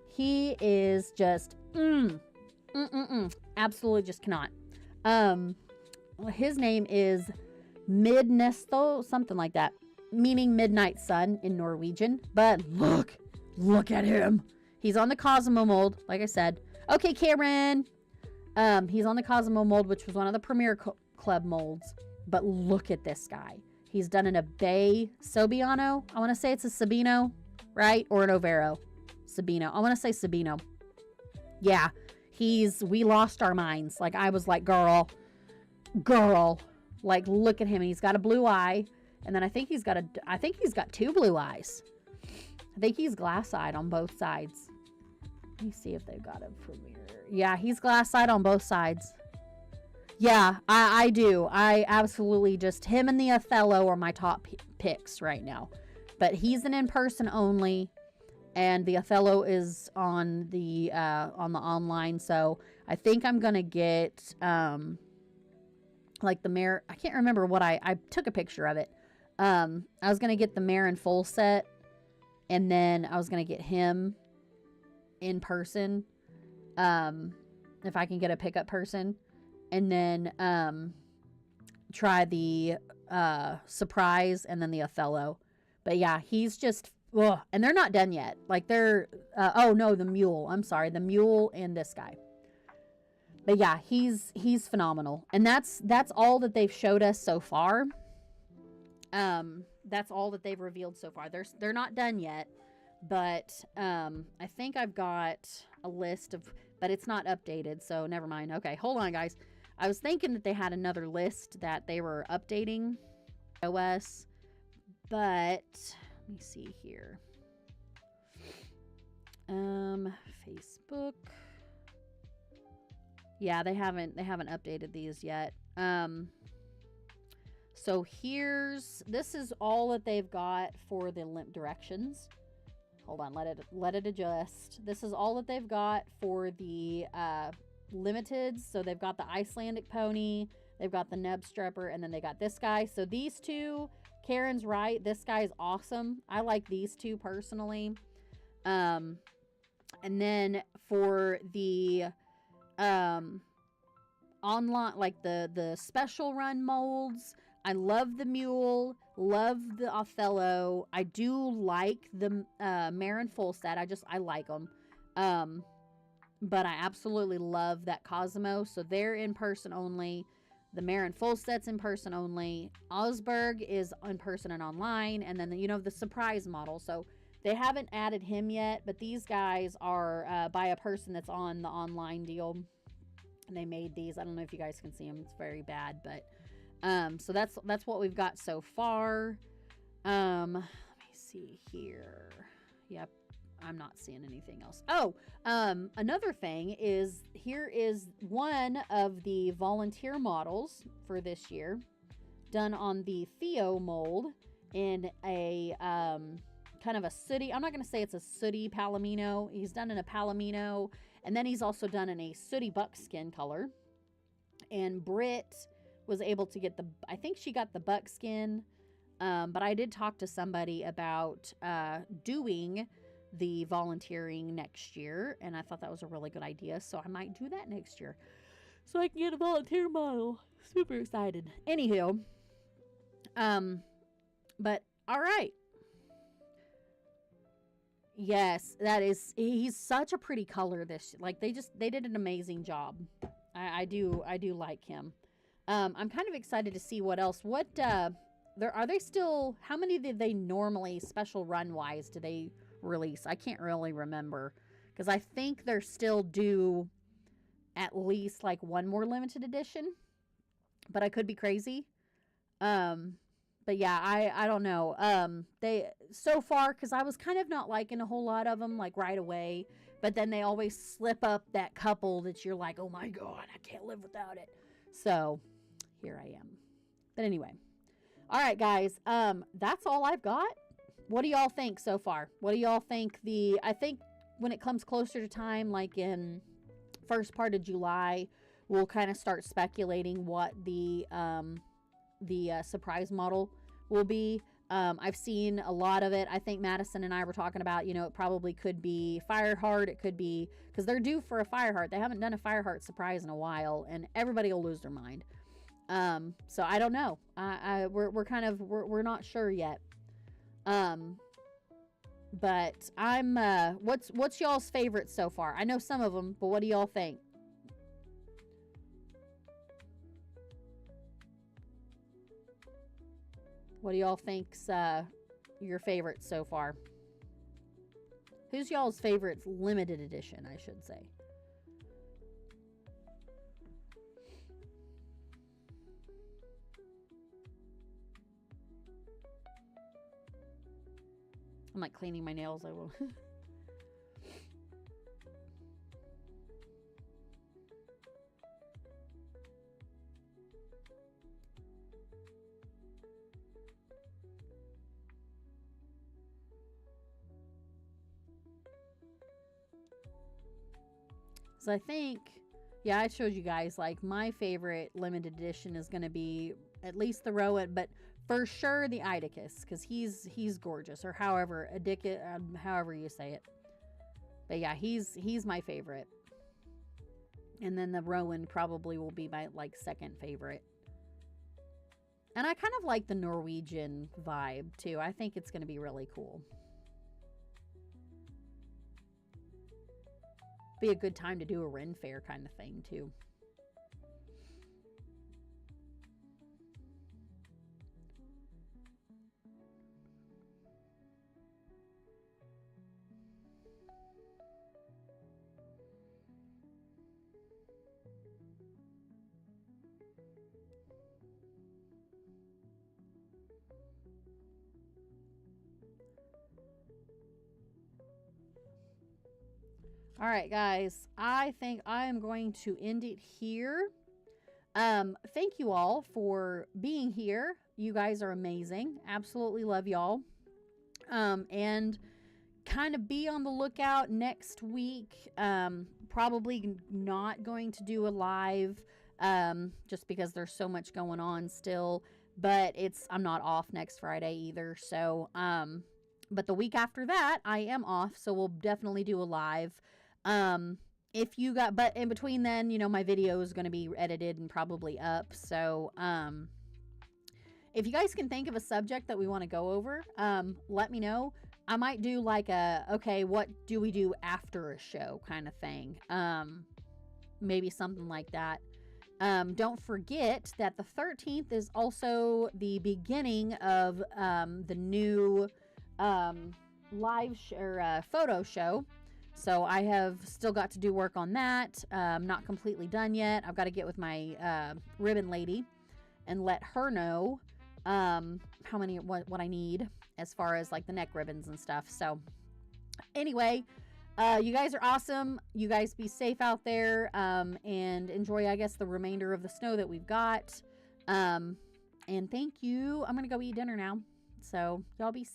He is just, absolutely just cannot. His name is Midnesto, something like that, meaning midnight sun in Norwegian. But look at him. He's on the Cosmo mold, like I said. Okay, Cameron. He's on the Cosmo mold, which was one of the Premier Club molds. But look at this guy. He's done an Abe Sobiano. I want to say it's a Sabino, right? Or an Overo. Sabino. I want to say Sabino. Yeah. We lost our minds. Like, I was like, girl. Like, look at him. He's got a blue eye. And then I think he's got two blue eyes. I think he's glass-eyed on both sides. Let me see if they've got a Premier. Yeah, he's glass-eyed on both sides. Yeah, I do. I absolutely just, him and the Othello are my top picks right now. But he's an in-person only, and the Othello is on the online. So I think I'm gonna get like the mare. I can't remember what I took a picture of it. I was gonna get the mare in full set, and then I was gonna get him in person. If I can get a pickup person. And then try the surprise and then the Othello. But yeah, he's just, ugh. And they're not done yet. Like they're, oh no, the mule. I'm sorry, the mule and this guy. But yeah, he's phenomenal. And that's all that they've showed us so far. That's all that they've revealed so far. They're not done yet. But I think I've got a list of, but it's not updated, so never mind. Okay, hold on, guys. I was thinking that they had another list that they were updating OS, but let me see here. Facebook. Yeah, they haven't updated these yet. So this is all that they've got for the limp directions. Hold on, let it adjust. This is all that they've got for the limiteds. So they've got the Icelandic pony, they've got the Neb Strepper, and then they got this guy. So these two, Karen's right. This guy is awesome. I like these two personally. And then for the online, like the special run molds, I love the mule, love the Othello. I do like the Marin full set. I like them. But I absolutely love that Cosmo. So they're in person only. The Marin full set's in person only. Osberg is in person and online. And then, the surprise model. So they haven't added him yet. But these guys are by a person that's on the online deal. And they made these. I don't know if you guys can see them. It's very bad. But so that's what we've got so far. Let me see here. Yep. I'm not seeing anything else. Oh, another thing is, here is one of the volunteer models for this year, done on the Theo mold in a kind of a sooty. I'm not going to say it's a sooty palomino. He's done in a palomino, and then he's also done in a sooty buckskin color. And Britt was able to get I think she got the buckskin, but I did talk to somebody about doing the volunteering next year, and I thought that was a really good idea, so I might do that next year so I can get a volunteer model. Super excited. Anywho, but all right. Yes, he's such a pretty color. Like they did an amazing job. I do like him. I'm kind of excited to see what else. Are they still, how many did they normally special run wise do they release? I can't really remember, because I think they're still due at least like one more limited edition, but I could be crazy. But yeah, I don't know. They so far, because I was kind of not liking a whole lot of them like right away, but then they always slip up that couple that you're like, oh my god, I can't live without it. So here I am. But anyway, all right, guys. That's all I've got. What do y'all think so far? What do y'all think? I think when it comes closer to time, like in first part of July, we'll kind of start speculating what the surprise model will be. I've seen a lot of it. I think Madison and I were talking about, you know, it probably could be Fireheart. It could be, because they're due for a Fireheart. They haven't done a Fireheart surprise in a while, and everybody will lose their mind. So I don't know. We're not sure yet. But I'm, what's y'all's favorites so far? I know some of them, but what do y'all think? What do y'all think's your favorites so far? Who's y'all's favorites limited edition, I should say? I'm like cleaning my nails. I will. So I think, yeah, I showed you guys, like, my favorite limited edition is going to be at least the Rowan, but for sure the Idicus, because he's gorgeous, or however, however you say it. But yeah, he's my favorite. And then the Rowan probably will be my, like, second favorite. And I kind of like the Norwegian vibe, too. I think it's going to be really cool. Be a good time to do a Ren Fair kind of thing, too. All right, guys, I think I am going to end it here. Thank you all for being here. You guys are amazing. Absolutely love y'all. And kind of be on the lookout next week. Probably not going to do a live, just because there's so much going on still. But I'm not off next Friday either. So, but the week after that, I am off. So we'll definitely do a live. But in between then, you know, my video is going to be edited and probably up. So, if you guys can think of a subject that we want to go over, let me know. I might do like okay, what do we do after a show kind of thing. Maybe something like that. Don't forget that the 13th is also the beginning of, the new, photo show. So I have still got to do work on that. Not completely done yet. I've got to get with my ribbon lady and let her know what I need as far as like the neck ribbons and stuff. So anyway, you guys are awesome. You guys be safe out there, and enjoy, I guess, the remainder of the snow that we've got. And thank you. I'm going to go eat dinner now. So y'all be safe.